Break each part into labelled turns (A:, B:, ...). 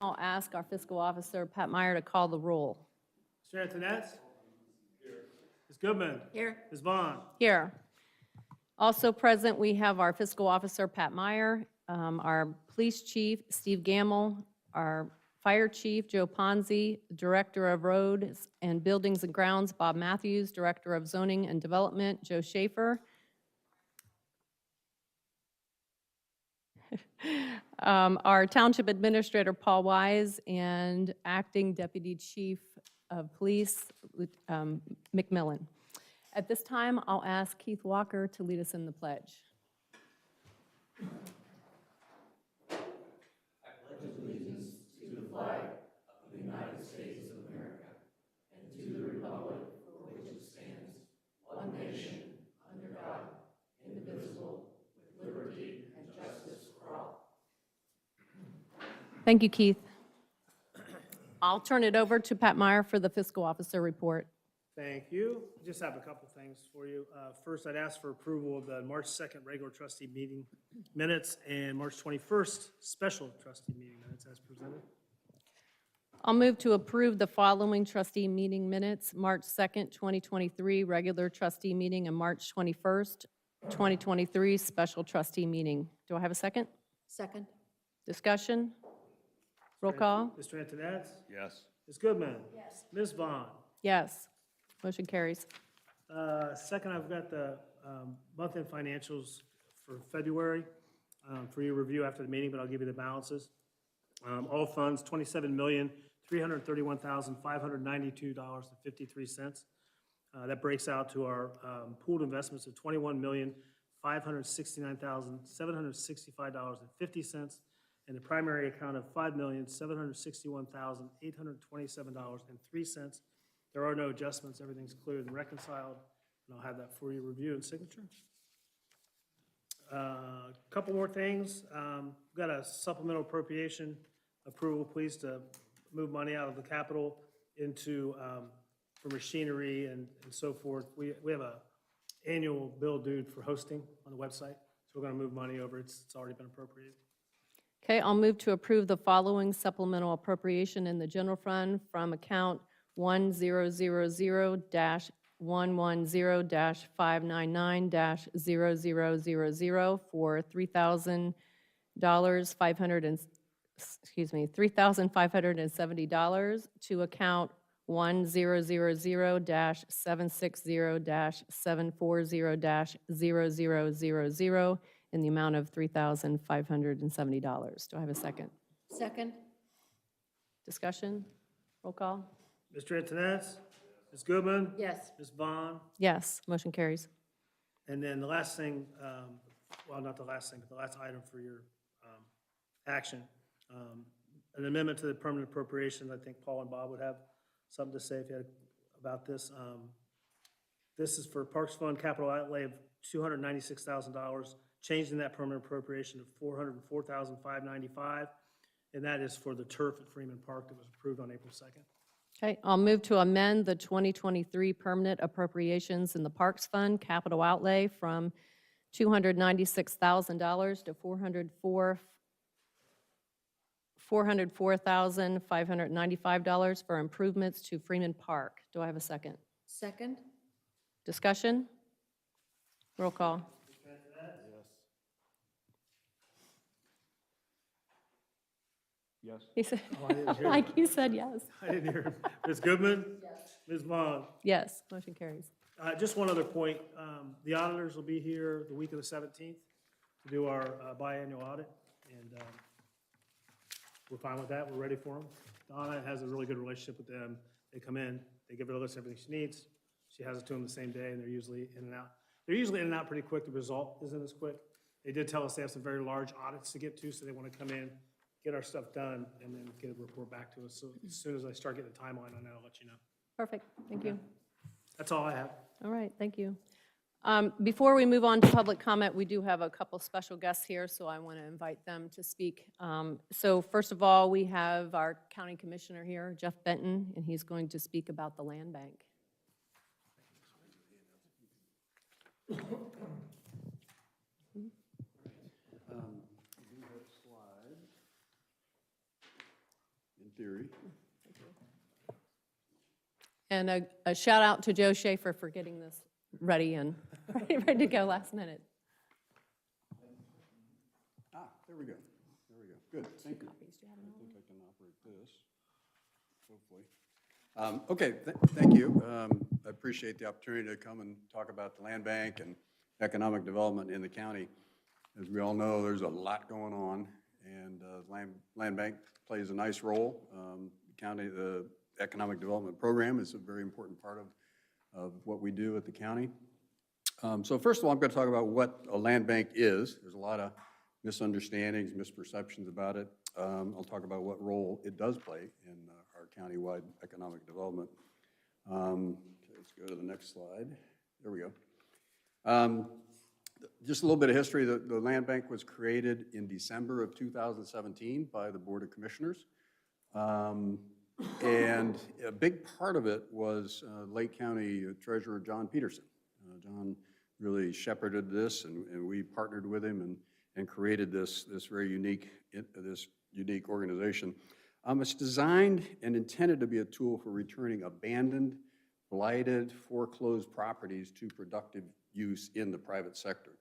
A: I'll ask our fiscal officer, Pat Meyer, to call the roll.
B: Mr. Antoinette? Here. Ms. Goodman?
C: Here.
B: Ms. Vaughn?
A: Here. Also present, we have our fiscal officer, Pat Meyer, our police chief, Steve Gamble, our fire chief, Joe Ponzi, director of roads and buildings and grounds, Bob Matthews, director of zoning and development, Joe Schaefer, our township administrator, Paul Wise, and acting deputy chief of police, McMillan. At this time, I'll ask Keith Walker to lead us in the pledge. Thank you, Keith. I'll turn it over to Pat Meyer for the fiscal officer report.
B: Thank you. I just have a couple things for you. First, I'd ask for approval of the March 2nd regular trustee meeting minutes and March 21st special trustee meeting minutes as presented.
A: I'll move to approve the following trustee meeting minutes: March 2nd, 2023, regular trustee meeting, and March 21st, 2023, special trustee meeting. Do I have a second?
C: Second.
A: Discussion? Roll call?
B: Mr. Antoinette?
D: Yes.
B: Ms. Goodman? Yes. Ms. Vaughn?
A: Yes. Motion carries.
B: Second, I've got the month-end financials for February for your review after the meeting, but I'll give you the balances. All funds, $27,331,592.53. That breaks out to our pooled investments of $21,569,765.50, and the primary account of $5,761,827.03. There are no adjustments. Everything's cleared and reconciled, and I'll have that for your review and signature. A couple more things. We've got a supplemental appropriation approval, please, to move money out of the capital into for machinery and so forth. We have a annual bill due for hosting on the website, so we're going to move money over. It's already been appropriated.
A: Okay, I'll move to approve the following supplemental appropriation in the general fund from account 1000-599-000 for $3,570 to account 1000-760-740-000 in the amount of $3,570. Do I have a second?
C: Second.
A: Discussion? Roll call?
B: Mr. Antoinette? Ms. Goodman?
C: Yes.
B: Ms. Vaughn?
A: Yes, motion carries.
B: And then the last thing, well, not the last thing, but the last item for your action, an amendment to the permanent appropriation. I think Paul and Bob would have something to say if you had about this. This is for Parks Fund capital outlay of $296,000, changing that permanent appropriation of $404,595, and that is for the turf at Freeman Park that was approved on April 2nd.
A: Okay, I'll move to amend the 2023 permanent appropriations in the Parks Fund capital outlay from $296,000 to $404,595 for improvements to Freeman Park. Do I have a second?
C: Second.
A: Discussion? Roll call.
D: Yes.
A: He said,
B: I didn't hear.
A: like you said yes.
B: I didn't hear. Ms. Goodman? Yes. Ms. Vaughn?
A: Yes, motion carries.
B: Just one other point. The auditors will be here the week of the 17th to do our biannual audit, and we're fine with that. We're ready for them. Donna has a really good relationship with them. They come in, they give her a list of everything she needs. She has it to them the same day, and they're usually in and out. They're usually in and out pretty quick. The result isn't as quick. They did tell us they have some very large audits to get to, so they want to come in, get our stuff done, and then get a report back to us. So as soon as I start getting the timeline on that, I'll let you know.
A: Perfect, thank you.
B: That's all I have.
A: All right, thank you. Before we move on to public comment, we do have a couple special guests here, so I want to invite them to speak. So first of all, we have our county commissioner here, Jeff Benton, and he's going to speak about the land bank.
C: theory.
A: And a shout out to Joe Schaefer for getting this ready and ready to go last minute.
C: There we go. There we go. Good, thank you.
A: Copies. Do you have
C: I
A: another
C: think I can operate this, hopefully. Okay, thank you. I appreciate the opportunity to come and talk about the land bank and economic development in the county. As we all know, there's a lot going on, and land bank plays a nice role. The economic development program is a very important part of what we do at the county. So first of all, I'm going to talk about what a land bank is. There's a lot of misunderstandings, misperceptions about it. I'll talk about what role it does play in our county-wide economic development. Okay, let's go to the next slide. There we go. Just a little bit of history. The land bank was created in December of 2017 by the Board of Commissioners. And a big part of it was Lake County Treasurer John Peterson. John really shepherded this, and we partnered with him and created this very unique organization. It's designed and intended to be a tool for returning abandoned, blighted, foreclosed properties to productive use in the private sector.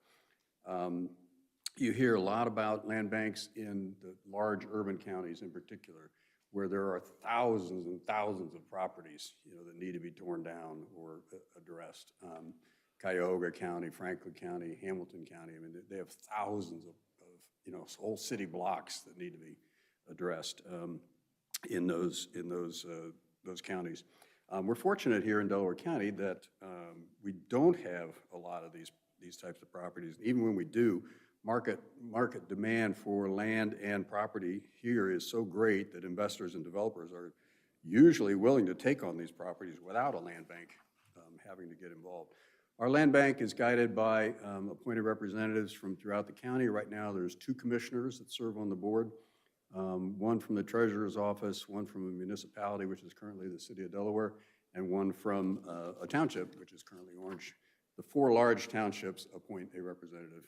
C: You hear a lot about land banks in the large urban counties in particular, where there are thousands and thousands of properties, that need to be torn down or addressed. Cuyahoga County, Franklin County, Hamilton County, I mean, they have thousands of whole city blocks that need to be addressed in those counties. We're fortunate here in Delaware County that we don't have a lot of these types of properties. Even when we do, market demand for land and property here is so great that investors and developers are usually willing to take on these properties without a land bank having to get involved. Our land bank is guided by appointed representatives from throughout the county. Right now, there's 2 commissioners that serve on the board, one from the treasurer's office, one from a municipality, which is currently the city of Delaware, and one from a township, which is currently Orange. The 4 large townships appoint a representative.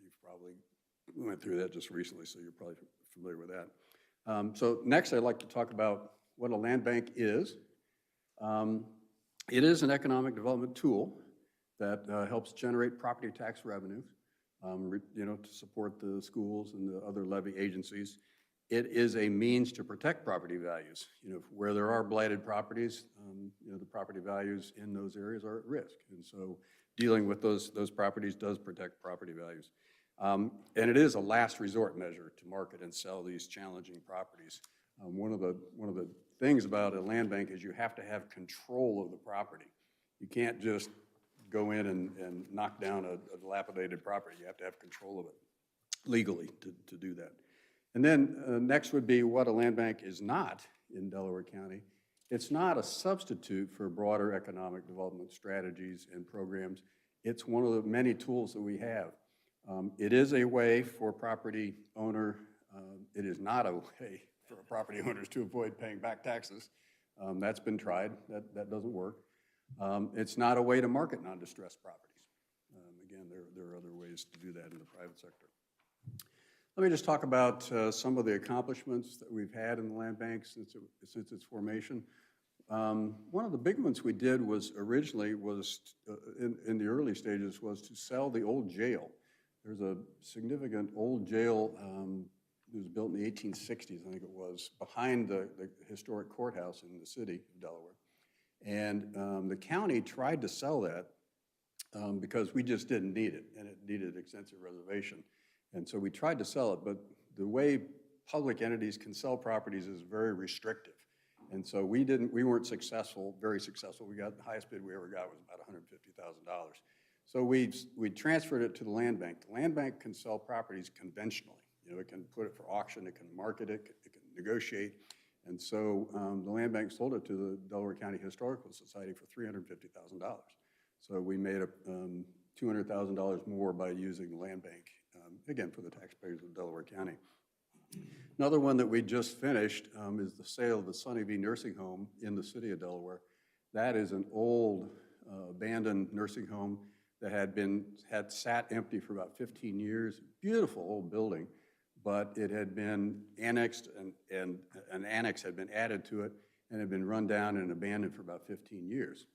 C: You've probably went through that just recently, so you're probably familiar with that. So next, I'd like to talk about what a land bank is. It is an economic development tool that helps generate property tax revenues, to support the schools and the other levy agencies. It is a means to protect property values. Where there are blighted properties, the property values in those areas are at risk. And so dealing with those properties does protect property values. And it is a last resort measure to market and sell these challenging properties. One of the things about a land bank is you have to have control of the property. You can't just go in and knock down a dilapidated property. You have to have control of it legally to do that. And then next would be what a land bank is not in Delaware County. It's not a substitute for broader economic development strategies and programs. It's one of the many tools that we have. It is a way for property owner, it is not a way for property owners to avoid paying back taxes. That's been tried, that doesn't work. It's not a way to market non-distressed properties. Again, there are other ways to do that in the private sector. Let me just talk about some of the accomplishments that we've had in the land bank since its formation. One of the big ones we did was originally in the early stages was to sell the old jail. There's a significant old jail it was built in the 1860s, I think it was, behind the historic courthouse in the city of Delaware. And the county tried to sell that because we just didn't need it, and it needed extensive reservation. And so we tried to sell it, but the way public entities can sell properties is very restrictive. And so we weren't very successful. The highest bid we ever got was about $150,000. So we transferred it to the land bank. The land bank can sell properties conventionally. It can put it for auction, it can market it, it can negotiate. And so the land bank sold it to the Delaware County Historical Society for $350,000. So we made $200,000 more by using the land bank, again, for the taxpayers of Delaware County. Another one that we just finished is the sale of the Sunny V Nursing Home in the city of Delaware. That is an old abandoned nursing home that had sat empty for about 15 years. Beautiful old building, but it had been annexed and an annex had been added to it and had been run down and abandoned for about 15 years.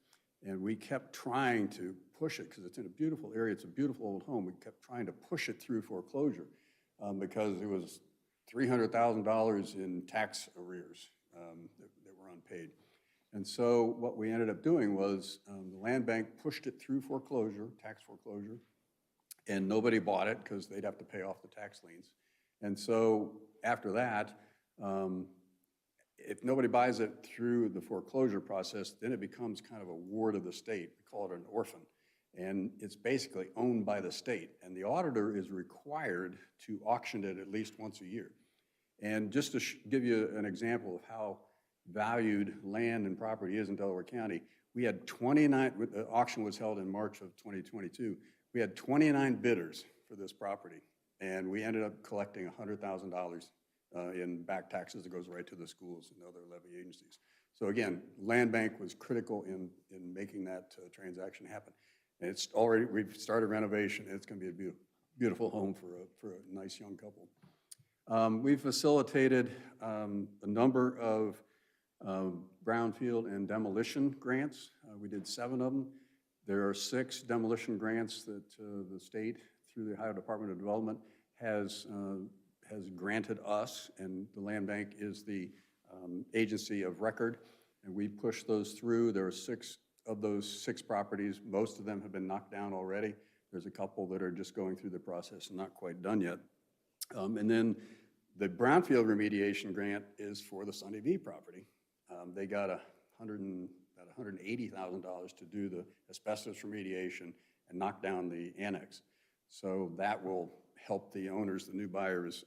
C: And we kept trying to push it because it's in a beautiful area. It's a beautiful old home. We kept trying to push it through foreclosure because it was $300,000 in tax arrears that were unpaid. And so what we ended up doing was the land bank pushed it through foreclosure, tax foreclosure, and nobody bought it because they'd have to pay off the tax liens. And so after that, if nobody buys it through the foreclosure process, then it becomes kind of a ward of the state. We call it an orphan. And it's basically owned by the state. And the auditor is required to auction it at least once a year. And just to give you an example of how valued land and property is in Delaware County, we had 29, the auction was held in March of 2022. We had 29 bidders for this property. And we ended up collecting $100,000 in back taxes that goes right to the schools and other levy agencies. So again, land bank was critical in making that transaction happen. And it's already, we've started renovation. It's going to be a beautiful home for a nice young couple. We've facilitated a number of brownfield and demolition grants. We did 7 of them. There are 6 demolition grants that the state, through the Ohio Department of Development, has granted us, and the land bank is the agency of record, and we pushed those through. There are 6 of those 6 properties. Most of them have been knocked down already. There's a couple that are just going through the process and not quite done yet. And then the brownfield remediation grant is for the Sunday V property. They got about $180,000 to do the asbestos remediation and knock down the annex. So that will help the owners, the new buyers,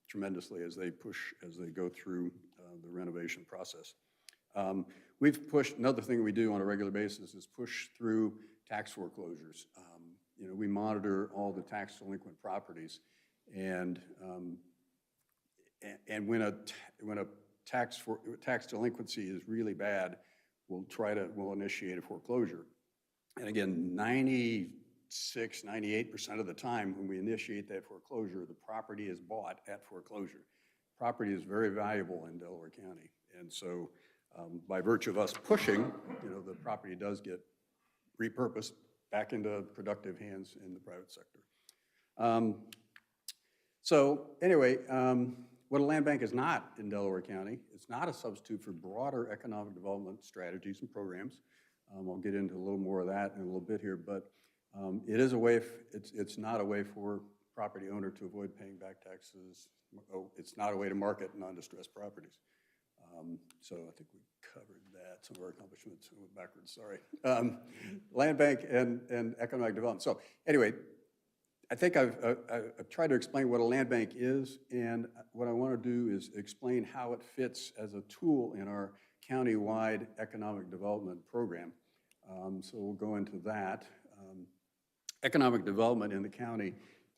C: tremendously as they go through the renovation process. We've pushed, another thing we do on a regular basis is push through tax foreclosures. You know, we monitor all the tax delinquent properties, and when a tax delinquency is really bad, we'll initiate a foreclosure. And again, 98% of the time when we initiate that foreclosure, the property is bought at foreclosure. Property is very valuable in Delaware County. And so by virtue of us pushing, you know, the property does get repurposed back into productive hands in the private sector. So anyway, what a land bank is not in Delaware County, it's not a substitute for broader economic development strategies and programs. I'll get into a little more of that in a little bit here, but it is a way, it's not a way for property owner to avoid paying back taxes. Oh, it's not a way to market non-distressed properties. So I think we covered that, some of our accomplishments. I went backwards, sorry. Land bank and economic development. So anyway, I think I've tried to explain what a land bank is, and what I want to do is explain how it fits as a tool in our county-wide economic development program. So we'll go into that. Economic development in the county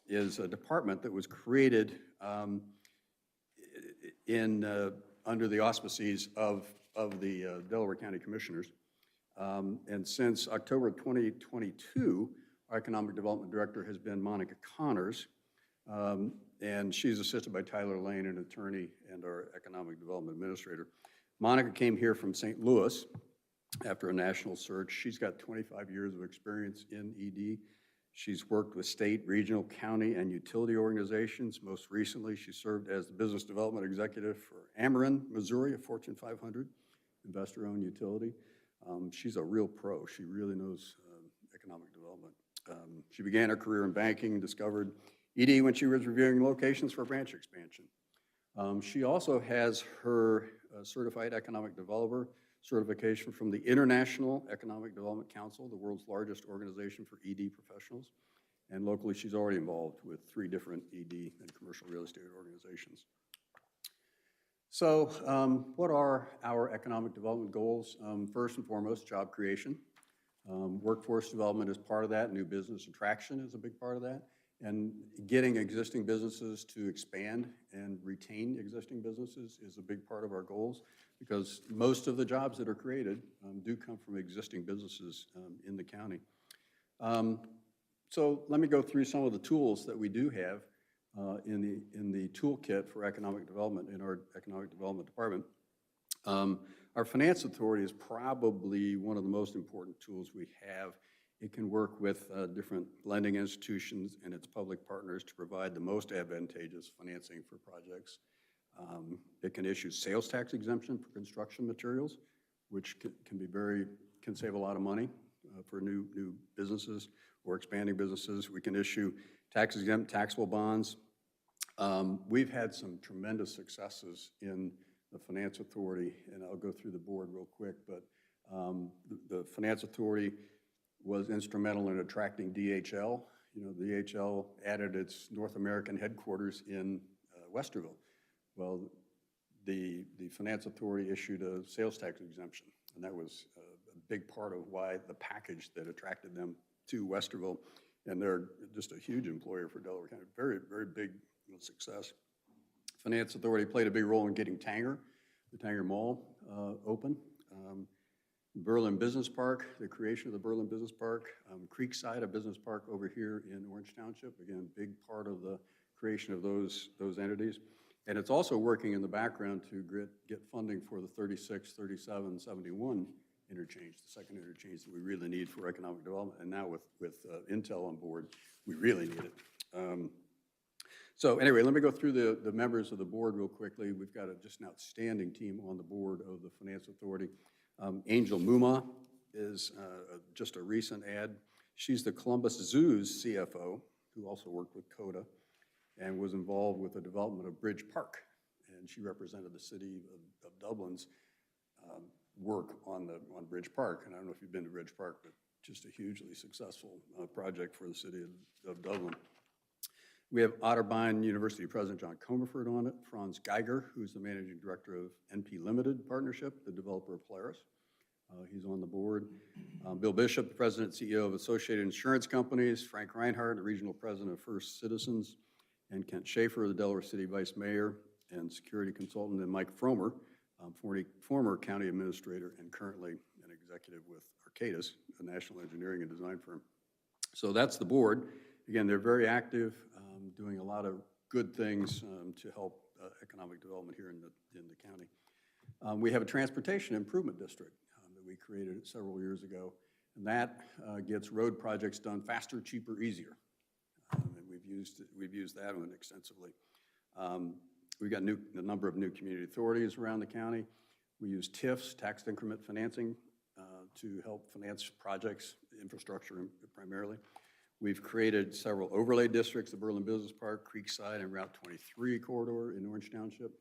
C: is a department that was created under the auspices of the Delaware County Commissioners. And since October 2022, our Economic Development Director has been Monica Connors, and she's assisted by Tyler Lane, an attorney, and our Economic Development Administrator. Monica came here from St. Louis after a national search. She's got 25 years of experience in ED. She's worked with state, regional, county, and utility organizations. Most recently, she served as the Business Development Executive for Ameren, Missouri, a Fortune 500 investor-owned utility. She's a real pro. She really knows economic development. She began her career in banking, discovered ED when she was reviewing locations for branch expansion. She also has her Certified Economic Developer certification from the International Economic Development Council, the world's largest organization for ED professionals. And locally, she's already involved with 3 different ED and commercial real estate organizations. So what are our economic development goals? First and foremost, job creation. Workforce development is part of that. New business attraction is a big part of that. And getting existing businesses to expand and retain existing businesses is a big part of our goals, because most of the jobs that are created do come from existing businesses in the county. So let me go through some of the tools that we do have in the toolkit for economic development in our economic development department. Our finance authority is probably one of the most important tools we have. It can work with different lending institutions and its public partners to provide the most advantageous financing for projects. It can issue sales tax exemption for construction materials, which can save a lot of money for new businesses or expanding businesses. We can issue tax exempt taxable bonds. We've had some tremendous successes in the Finance Authority, and I'll go through the board real quick, but the Finance Authority was instrumental in attracting DHL. You know, DHL added its North American headquarters in Westerville. Well, the Finance Authority issued a sales tax exemption, and that was a big part of why the package that attracted them to Westerville, and they're just a huge employer for Delaware County, very, very big success. Finance Authority played a big role in getting Tanger, the Tanger Mall, open. Berlin Business Park, the creation of the Berlin Business Park. Creekside, a business park over here in Orange Township, again, big part of the creation of those entities. And it's also working in the background to get funding for the 36, 37, 71 interchange, the second interchange that we really need for economic development. And now with Intel on board, we really need it. So anyway, let me go through the members of the board real quickly. We've got just an outstanding team on the board of the Finance Authority. Angel Muma is just a recent add. She's the Columbus Zoo's CFO, who also worked with CODA and was involved with the development of Bridge Park. And she represented the city of Dublin's work on Bridge Park. And I don't know if you've been to Bridge Park, but just a hugely successful project for the city of Dublin. We have Otterbein University President John Comerford on it, Franz Geiger, who's the Managing Director of NP Limited Partnership, the developer of Polaris. He's on the board. Bill Bishop, the President and CEO of Associated Insurance Companies, Frank Reinhardt, the Regional President of First Citizens, and Kent Schaefer, the Delaware City Vice Mayor and Security Consultant, and Mike Fromer, former County Administrator and currently an executive with Arcadis, a national engineering and design firm. So that's the board. Again, they're very active, doing a lot of good things to help economic development here in the county. We have a transportation improvement district that we created several years ago, and that gets road projects done faster, cheaper, easier. And we've used that one extensively. We've got a number of new community authorities around the county. We use TIFs, tax increment financing, to help finance projects, infrastructure primarily. We've created several overlay districts, the Berlin Business Park, Creekside, and Route 23 corridor in Orange Township.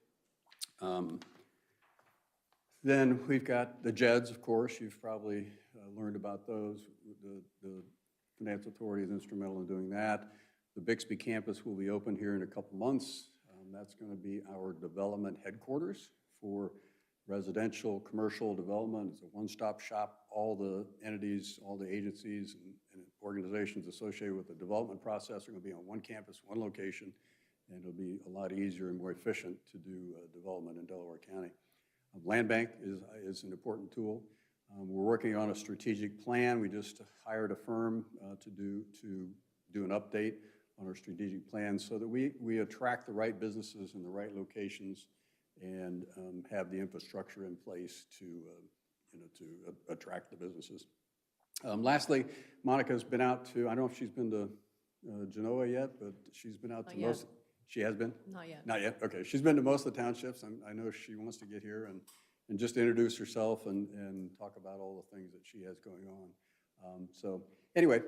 C: Then we've got the JEDs, of course. You've probably learned about those. The Finance Authority is instrumental in doing that. The Bixby campus will be open here in a couple months. That's going to be our development headquarters for residential, commercial development. It's a one-stop shop. All the entities, all the agencies and organizations associated with the development process are going to be on one campus, one location, and it'll be a lot easier and more efficient to do development in Delaware County. Land bank is an important tool. We're working on a strategic plan. We just hired a firm to do an update on our strategic plan so that we attract the right businesses in the right locations and have the infrastructure in place to attract the businesses. Lastly, Monica's been out to, I don't know if she's been to Genoa yet, but she's been out to most. She has been?
A: Not yet.
C: Not yet, okay. She's been to most of the townships. I know she wants to get here and just introduce herself and talk about all the things that she has going on. So anyway,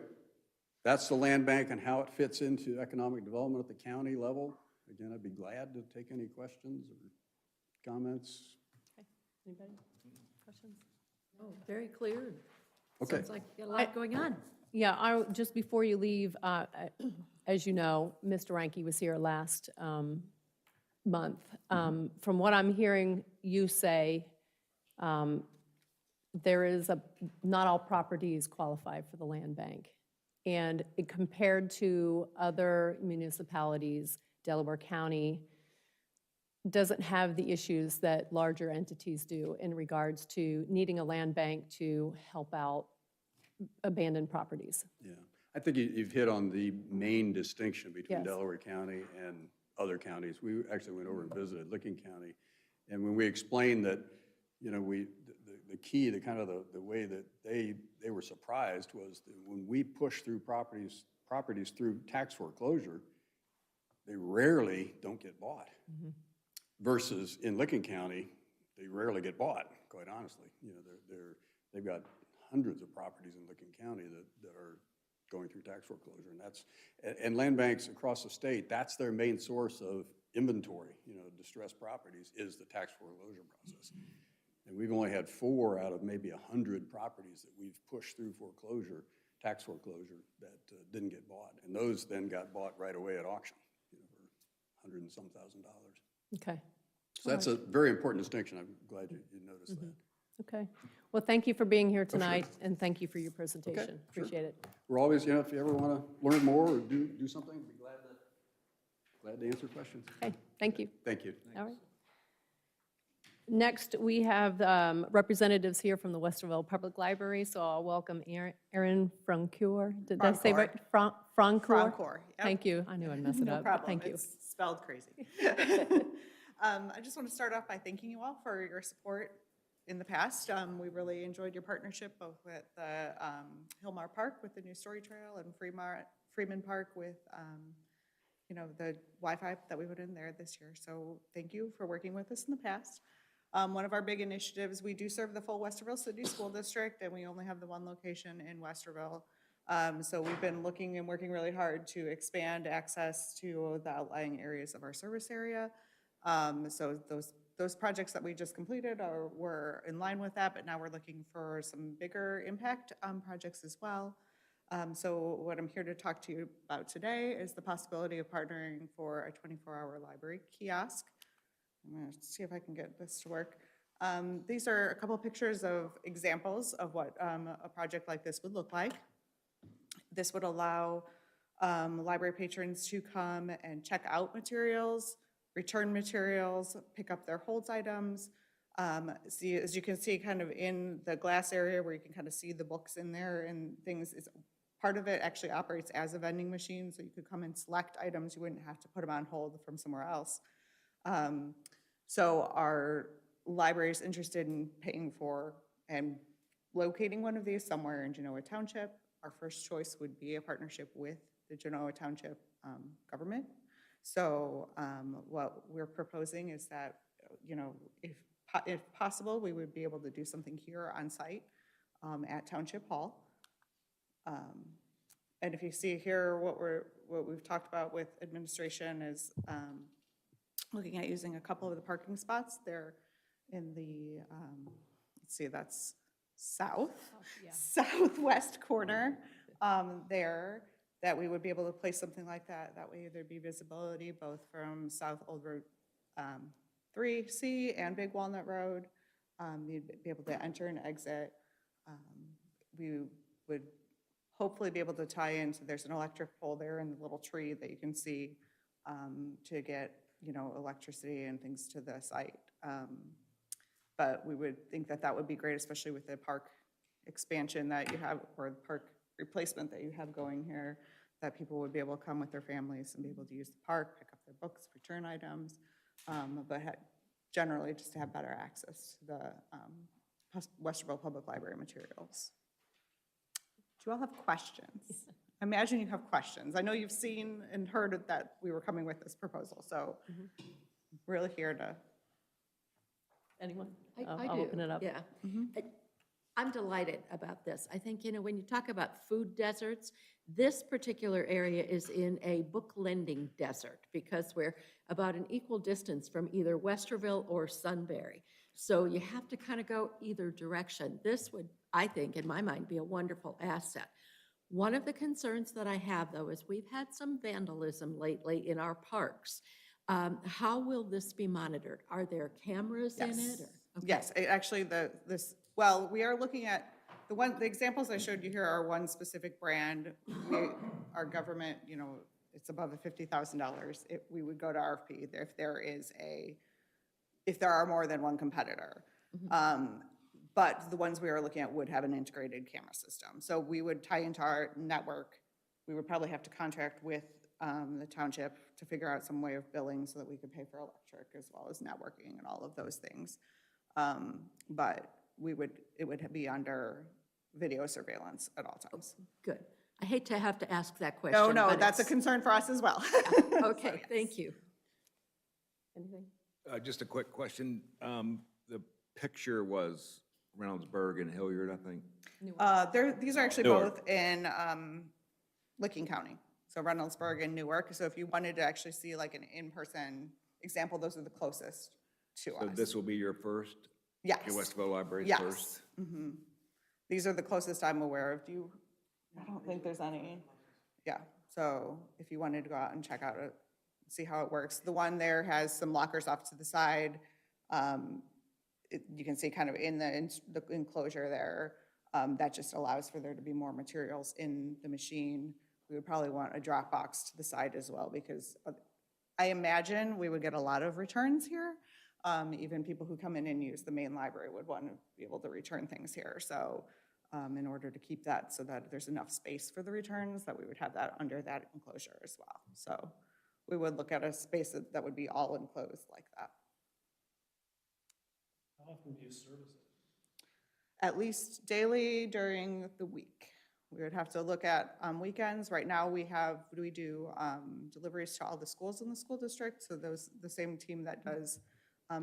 C: that's the land bank and how it fits into economic development at the county level. Again, I'd be glad to take any questions or comments.
A: Okay. Anybody? Questions?
E: Oh, very clear.
C: Okay.
E: Sounds like a lot going on.
A: Yeah, just before you leave, as you know, Mr. Ranke was here last month. From what I'm hearing you say, there is not all properties qualify for the land bank. And compared to other municipalities, Delaware County doesn't have the issues that larger entities do in regards to needing a land bank to help out abandoned properties.
C: Yeah, I think you've hit on the main distinction between
A: Yes.
C: Delaware County and other counties. We actually went over and visited Licking County, and when we explained that, you know, the key, the kind of the way that they were surprised was that when we push through properties through tax foreclosure, they rarely don't get bought. Versus in Licking County, they rarely get bought, quite honestly. You know, they've got hundreds of properties in Licking County that are going through tax foreclosure, and land banks across the state, that's their main source of inventory, you know, distressed properties, is the tax foreclosure process. And we've only had 4 out of maybe 100 properties that we've pushed through foreclosure, tax foreclosure, that didn't get bought. And those then got bought right away at auction, you know, for $100 and some thousand.
A: Okay,
C: So that's a very important distinction. I'm glad you noticed that.
A: okay. Well, thank you for being here tonight, and thank you for your presentation.
C: sure.
A: Appreciate it.
C: We're always, you know, if you ever want to learn more or do something, we'd be glad to answer questions.
A: Okay, thank you.
C: Thank you.
A: All right. Next, we have representatives here from the Westerville Public Library, so I'll welcome Erin Francoeur. Did I say right? Francoeur?
F: Francoeur, yep.
A: Thank you. I knew I'd mess it
F: No
A: up, but
F: problem.
A: thank you.
F: It's spelled crazy. I just want to start off by thanking you all for your support in the past. We really enjoyed your partnership both with the Hillmar Park with the new Story Trail and Freeman Park with, you know, the Wi-Fi that we put in there this year. So thank you for working with us in the past. One of our big initiatives, we do serve the full Westerville City School District, and we only have the one location in Westerville. So we've been looking and working really hard to expand access to the outlying areas of our service area. So those projects that we just completed were in line with that, but now we're looking for some bigger impact projects as well. So what I'm here to talk to you about today is the possibility of partnering for a 24-hour library kiosk. I'm going to see if I can get this to work. These are a couple pictures of examples of what a project like this would look like. This would allow library patrons to come and check out materials, return materials, pick up their holds items. See, as you can see kind of in the glass area where you can kind of see the books in there and things, part of it actually operates as a vending machine, so you could come and select items. You wouldn't have to put them on hold from somewhere else. So our library is interested in paying for and locating one of these somewhere in Genoa Township. Our first choice would be a partnership with the Genoa Township government. So what we're proposing is that, you know, if possible, we would be able to do something here on site at Township Hall. And if you see here, what we've talked about with administration is looking at using a couple of the parking spots there in the, let's see, that's southwest corner there, that we would be able to place something like that. That way there'd be visibility both from South Old Road 3C and Big Walnut Road. You'd be able to enter and exit. We would hopefully be able to tie into, there's an electric pole there and the little tree that you can see to get, you know, electricity and things to the site. But we would think that that would be great, especially with the park expansion that you have, or the park replacement that you have going here, that people would be able to come with their families and be able to use the park, pick up their books, return items, but generally just to have better access to the Westerville Public Library materials. Do you all have questions? I imagine you have questions. I know you've seen and heard that we were coming with this proposal, so really here to.
A: Anyone?
E: I
A: I'll
E: do,
A: open it up.
E: yeah. I'm delighted about this. I think, you know, when you talk about food deserts, this particular area is in a book lending desert because we're about an equal distance from either Westerville or Sunbury. So you have to kind of go either direction. This would, I think, in my mind, be a wonderful asset. One of the concerns that I have, though, is we've had some vandalism lately in our parks. How will this be monitored? Are there cameras in it? Or? Okay.
F: Yes, actually, well, we are looking at, the examples I showed you here are one specific brand. Our government, you know, it's above $50,000. We would go to RFP if there are more than one competitor. But the ones we are looking at would have an integrated camera system. So we would tie into our network we would probably have to contract with the township to figure out some way of billing so that we could pay for electric as well as networking and all of those things. But it would be under video surveillance at all times.
E: Good. I hate to have to ask that question.
F: No,
E: but
F: that's a
E: it's-
F: concern for us as well.
E: Okay, thank you.
A: Anything?
D: Just a quick question. The picture was Reynoldsburg and Hilliard, I think.
F: These are actually
D: Newark.
F: both in Licking County, so Reynoldsburg and Newark. So if you wanted to actually see like an in-person example, those are the closest to
D: So
F: us.
D: this will be your first?
F: Yes.
D: Your Westville Library's
F: Yes.
D: first?
F: Mhm. These are the closest I'm aware of. I don't think there's any. Yeah, so if you wanted to go out and check out it, see how it works. The one there has some lockers off to the side. You can see kind of in the enclosure there, that just allows for there to be more materials in the machine. We would probably want a drop box to the side as well, because I imagine we would get a lot of returns here. Even people who come in and use the main library would want to be able to return things here. So in order to keep that so that there's enough space for the returns, that we would have that under that enclosure as well. So we would look at a space that would be all enclosed like that.
B: How often do you service it?
F: At least daily during the week. We would have to look at weekends. Right now, we do deliveries to all the schools in the school district. So the same team that does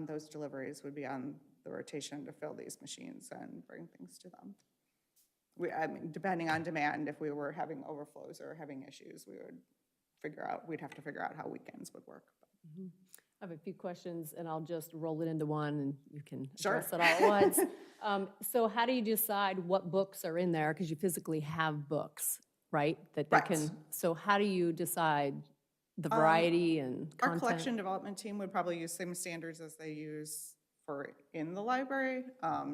F: those deliveries would be on the rotation to fill these machines and bring things to them. I mean, depending on demand, if we were having overflows or having issues, we'd have to figure out how weekends would work.
A: I have a few questions, and I'll just roll it into one, and you can
F: Sure.
A: address it all at once. So how do you decide what books are in there? Because you physically have books, right? That they
F: Correct.
A: can. So how do you decide the variety and
F: Our
A: content?
F: collection development team would probably use same standards as they use for in the library.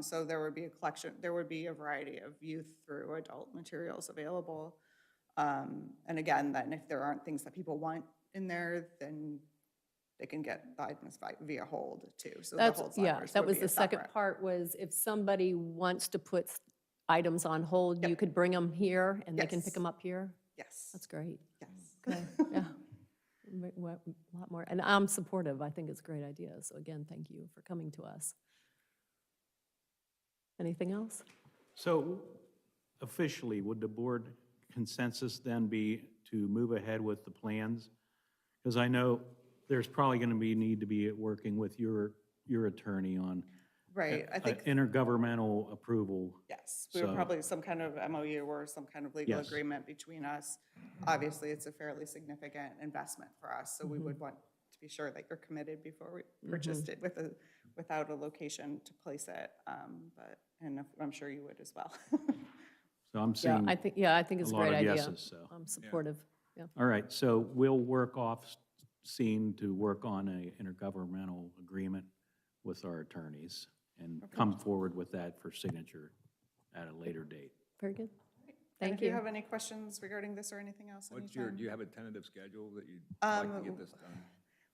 F: So there would be a collection, there would be a variety of youth through adult materials available. And again, then if there aren't things that people want in there, then they can get the items via hold too. So the
A: That's,
F: hold
A: yeah,
F: sliders
A: that
F: would
A: was
F: be
A: the
F: a
A: second
F: separate.
A: part, was if somebody wants to put items on hold, you could bring them here, and they can pick
F: Yes.
A: them up here?
F: Yes,
A: That's great.
F: yes.
A: Okay, yeah. A lot more, and I'm supportive. I think it's a great idea. So again, thank you for coming to us. Anything else?
G: So officially, would the board consensus then be to move ahead with the plans? Because I know there's probably going to need to be working with your attorney on
F: Right, I think,
G: intergovernmental approval.
F: yes, we would
G: So-
F: probably some kind of MOU or some kind of legal
G: Yes.
F: agreement between us. Obviously, it's a fairly significant investment for us, so we would want to be sure that you're committed before we purchased it without a location to place it. And I'm sure you would as well.
G: So I'm
A: Yeah,
G: seeing
A: I think it's
G: a
A: a
G: lot
A: great
G: of
A: idea.
G: yeses, so.
A: I'm supportive, yeah.
G: All right, so we'll work off scene to work on a intergovernmental agreement with our attorneys and come forward with that for signature at a later date.
A: Very good.
F: And
A: Thank
F: if you
A: you.
F: have any questions regarding this or anything else,
D: Do
F: anytime.
D: you have a tentative schedule that you'd like to get this done?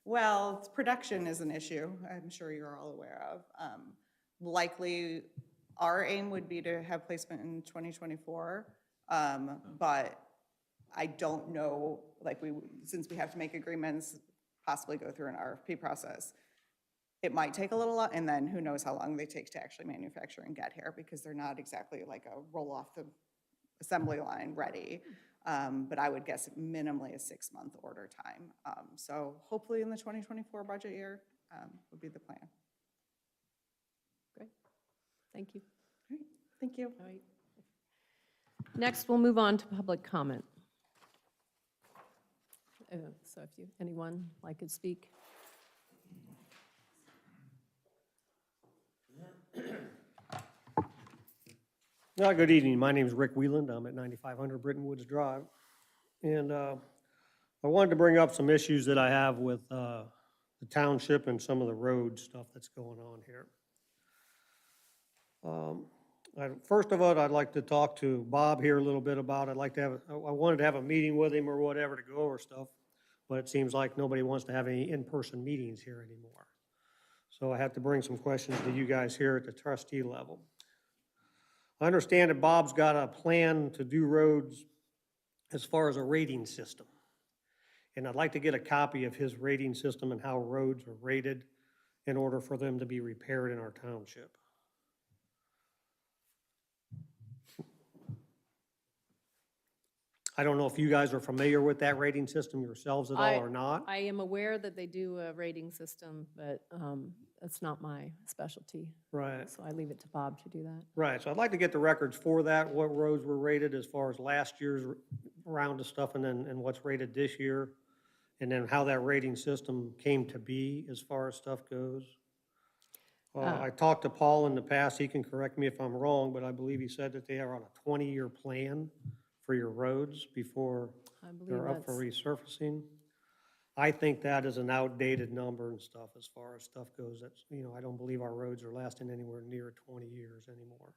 F: Well, production is an issue, I'm sure you're all aware of. Likely, our aim would be to have placement in 2024, but I don't know, since we have to make agreements, possibly go through an RFP process, it might take a little, and then who knows how long they take to actually manufacture and get here, because they're not exactly like a roll off the assembly line ready. But I would guess minimally a 6-month order time. So hopefully in the 2024 budget year would be the plan.
A: Great. Thank you.
F: All right, thank you.
A: All right. Next, we'll move on to public comment. So if anyone like to speak?
H: Good evening. My name is Rick Wieland. I'm at 9500 Britton Woods Drive. And I wanted to bring up some issues that I have with the township and some of the road stuff that's going on here. First of all, I'd like to talk to Bob here a little bit about, I wanted to have a meeting with him or whatever to go over stuff, but it seems like nobody wants to have any in-person meetings here anymore. So I have to bring some questions to you guys here at the trustee level. I understand that Bob's got a plan to do roads as far as a rating system. And I'd like to get a copy of his rating system and how roads are rated in order for them to be repaired in our township. I don't know if you guys are familiar with that rating system yourselves at all or not.
A: I am aware that they do a rating system, but that's not my specialty.
H: Right,
A: So I leave it to Bob to do that.
H: right. So I'd like to get the records for that, what roads were rated as far as last year's round of stuff and what's rated this year. And then how that rating system came to be as far as stuff goes. I talked to Paul in the past, he can correct me if I'm wrong, but I believe he said that they are on a 20-year plan for your roads before
A: I believe
H: they're up for
A: that's,
H: resurfacing. I think that is an outdated number and stuff as far as stuff goes. That's, I don't believe our roads are lasting anywhere near 20 years anymore.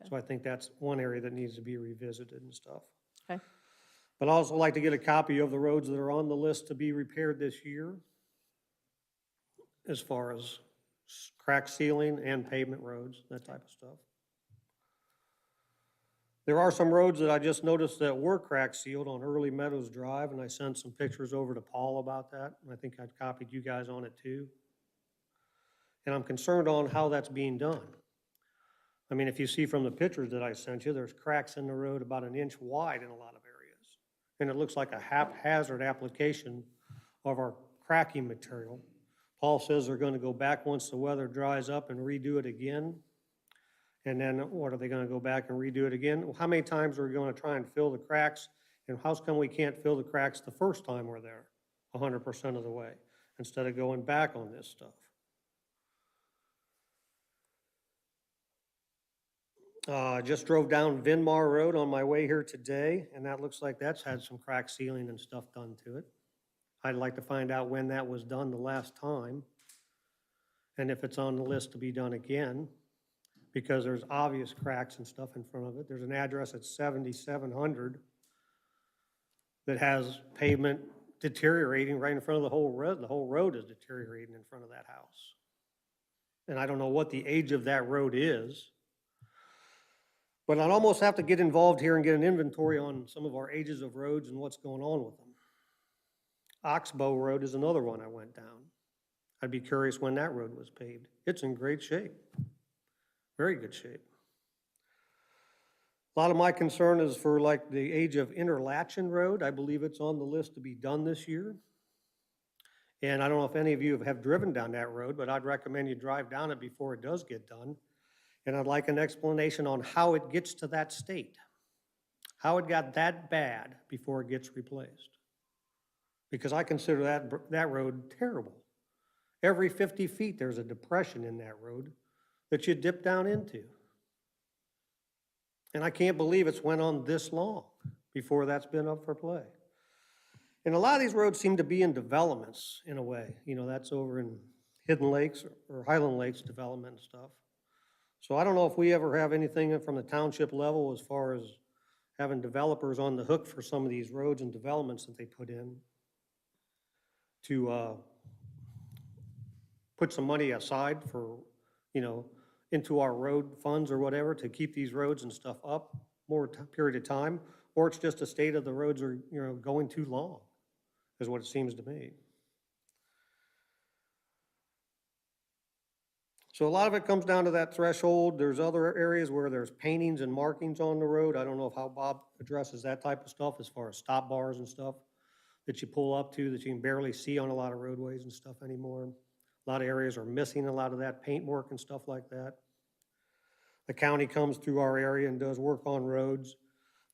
A: Okay.
H: So I think that's one area that needs to be revisited and stuff.
A: okay.
H: But I'd also like to get a copy of the roads that are on the list to be repaired this year, as far as crack sealing and pavement roads, that type of stuff. There are some roads that I just noticed that were crack sealed on Early Meadows Drive, and I sent some pictures over to Paul about that, and I think I copied you guys on it too. And I'm concerned on how that's being done. I mean, if you see from the pictures that I sent you, there's cracks in the road about an inch wide in a lot of areas. And it looks like a haphazard application of our cracking material. Paul says they're gonna go back once the weather dries up and redo it again. And then what, are they gonna go back and redo it again? Well, how many times are we gonna try and fill the cracks? And how come we can't fill the cracks the first time we're there, 100% of the way, instead of going back on this stuff? I just drove down Vinmar Road on my way here today, and that looks like that's had some crack sealing and stuff done to it. I'd like to find out when that was done the last time, and if it's on the list to be done again, because there's obvious cracks and stuff in front of it. There's an address at 7700 that has pavement deteriorating right in front of the whole road. The whole road is deteriorating in front of that house. And I don't know what the age of that road is, but I'd almost have to get involved here and get an inventory on some of our ages of roads and what's going on with them. Oxbow Road is another one I went down. I'd be curious when that road was paved. It's in great shape, very good shape. A lot of my concern is for like the age of Interlatchen Road. I believe it's on the list to be done this year. And I don't know if any of you have driven down that road, but I'd recommend you drive down it before it does get done. And I'd like an explanation on how it gets to that state, how it got that bad before it gets replaced. Because I consider that road terrible. Every 50 feet, there's a depression in that road that you dip down into. And I can't believe it's went on this long before that's been up for play. And a lot of these roads seem to be in developments in a way. That's over in Hidden Lakes or Highland Lakes development and stuff. So I don't know if we ever have anything from the township level as far as having developers on the hook for some of these roads and developments that they put in to put some money aside for, into our road funds or whatever to keep these roads and stuff up more period of time, or it's just a state of the roads are, going too long, is what it seems to me. So a lot of it comes down to that threshold. There's other areas where there's paintings and markings on the road. I don't know how Bob addresses that type of stuff as far as stop bars and stuff that you pull up to that you can barely see on a lot of roadways and stuff anymore. A lot of areas are missing a lot of that paint work and stuff like that. The county comes through our area and does work on roads.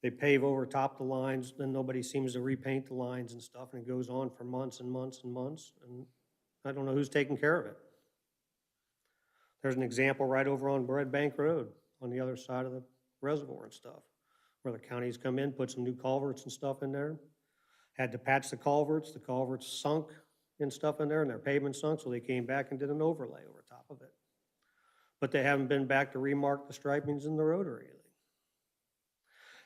H: They pave over top the lines, then nobody seems to repaint the lines and stuff, and it goes on for months and months and months, and I don't know who's taking care of it. There's an example right over on Bread Bank Road on the other side of the reservoir and stuff, where the county's come in, put some new culverts and stuff in there, had to patch the culverts sunk and stuff in there, and their pavement sunk, so they came back and did an overlay over top of it. But they haven't been back to remark the stripings in the road or anything.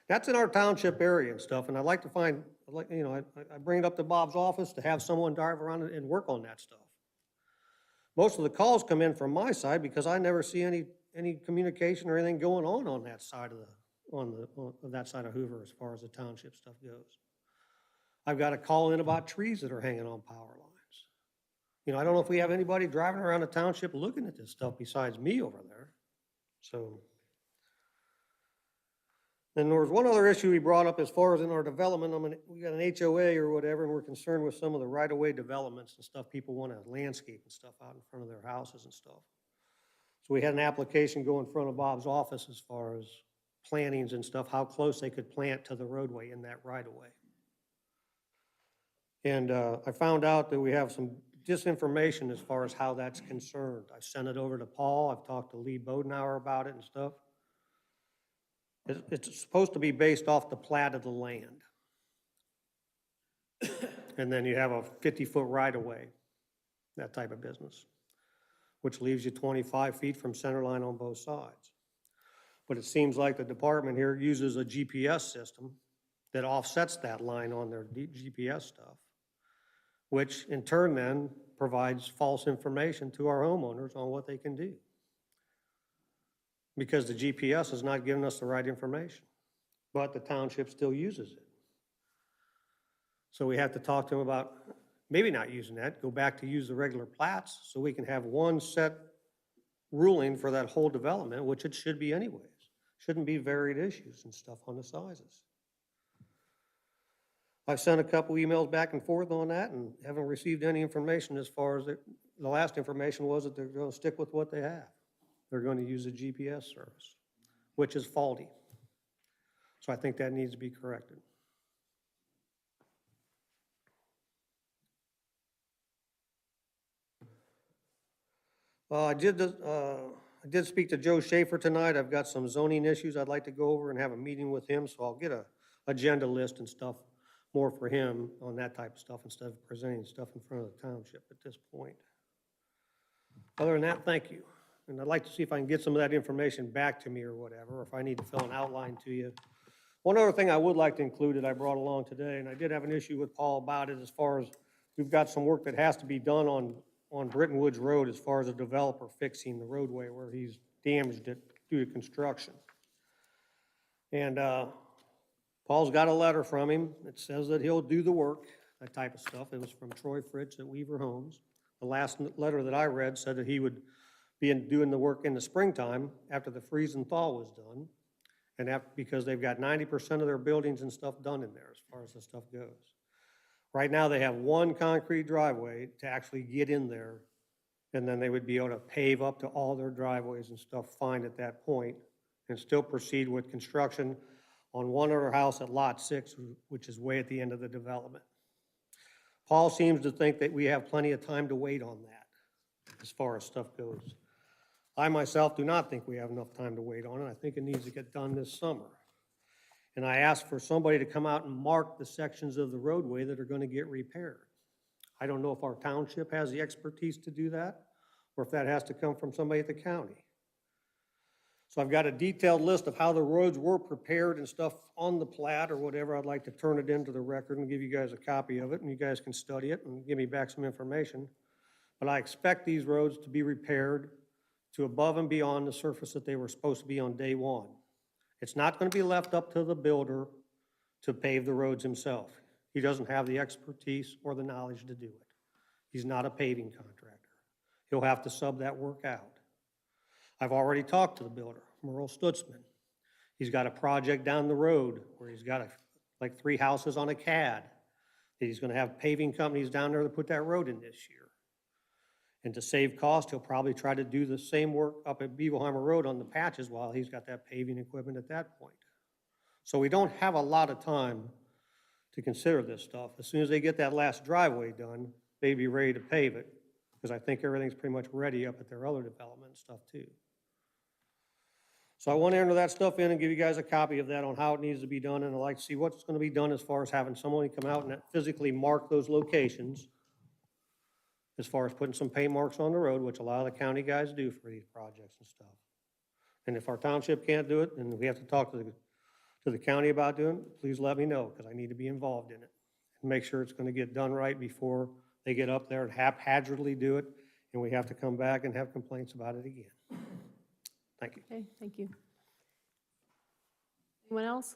H: That's in our township area and stuff, and I'd like to find, I bring it up to Bob's office to have someone drive around and work on that stuff. Most of the calls come in from my side because I never see any communication or anything going on that side of on that side of Hoover as far as the township stuff goes. I've got a call in about trees that are hanging on power lines. You know, I don't know if we have anybody driving around the township looking at this stuff besides me over there. So. Then there was one other issue we brought up as far as in our development. We got an HOA or whatever, and we're concerned with some of the right-of-way developments and stuff. People want to landscape and stuff out in front of their houses and stuff. So we had an application go in front of Bob's office as far as plantings and stuff, how close they could plant to the roadway in that right-of-way. And I found out that we have some disinformation as far as how that's concerned. I sent it over to Paul. I've talked to Lee Bodenauer about it and stuff. It's supposed to be based off the plat of the land. And then you have a 50-foot right-of-way, that type of business, which leaves you 25 feet from center line on both sides. But it seems like the department here uses a GPS system that offsets that line on their GPS stuff, which in turn then provides false information to our homeowners on what they can do. Because the GPS is not giving us the right information, but the township still uses it. So we have to talk to them about maybe not using that, go back to use the regular plats so we can have one set ruling for that whole development, which it should be anyways. Shouldn't be varied issues and stuff on the sizes. I've sent a couple emails back and forth on that and haven't received any information as far as the last information was that they're going to stick with what they have. They're going to use a GPS service, which is faulty. So I think that needs to be corrected. I did speak to Joe Schaefer tonight. I've got some zoning issues I'd like to go over and have a meeting with him, so I'll get a agenda list and stuff more for him on that type of stuff instead of presenting stuff in front of the township at this point. Other than that, thank you. And I'd like to see if I can get some of that information back to me or whatever, or if I need to fill an outline to you. One other thing I would like to include that I brought along today, and I did have an issue with Paul about it as far as we've got some work that has to be done on Britton Woods Road as far as a developer fixing the roadway where he's damaged it due to construction. And Paul's got a letter from him that says that he'll do the work, that type of stuff. It was from Troy Fritz at Weaver Homes. The last letter that I read said that he would be doing the work in the springtime after the freeze and thaw was done, and because they've got 90% of their buildings and stuff done in there as far as the stuff goes. Right now, they have one concrete driveway to actually get in there, and then they would be able to pave up to all their driveways and stuff fine at that point, and still proceed with construction on one other house at Lot 6, which is way at the end of the development. Paul seems to think that we have plenty of time to wait on that as far as stuff goes. I myself do not think we have enough time to wait on it. I think it needs to get done this summer. And I asked for somebody to come out and mark the sections of the roadway that are going to get repaired. I don't know if our township has the expertise to do that, or if that has to come from somebody at the county. So I've got a detailed list of how the roads were prepared and stuff on the plat or whatever. I'd like to turn it into the record and give you guys a copy of it, and you guys can study it and give me back some information. But I expect these roads to be repaired to above and beyond the surface that they were supposed to be on day one. It's not going to be left up to the builder to pave the roads himself. He doesn't have the expertise or the knowledge to do it. He's not a paving contractor. He'll have to sub that work out. I've already talked to the builder, Merle Stutzman. He's got a project down the road where he's got like 3 houses on a CAD that he's going to have paving companies down there to put that road in this year. And to save cost, he'll probably try to do the same work up at Beagleheimer Road on the patches while he's got that paving equipment at that point. So we don't have a lot of time to consider this stuff. As soon as they get that last driveway done, they'd be ready to pave it, because I think everything's pretty much ready up at their other development and stuff too. So I want to enter that stuff in and give you guys a copy of that on how it needs to be done, and I'd like to see what's going to be done as far as having somebody come out and physically mark those locations, as far as putting some paint marks on the road, which a lot of the county guys do for these projects and stuff. And if our township can't do it, and we have to talk to the county about doing it, please let me know, because I need to be involved in it and make sure it's going to get done right before they get up there and haphazardly do it, and we have to come back and have complaints about it again. Thank you.
A: Okay, thank you. Anyone else?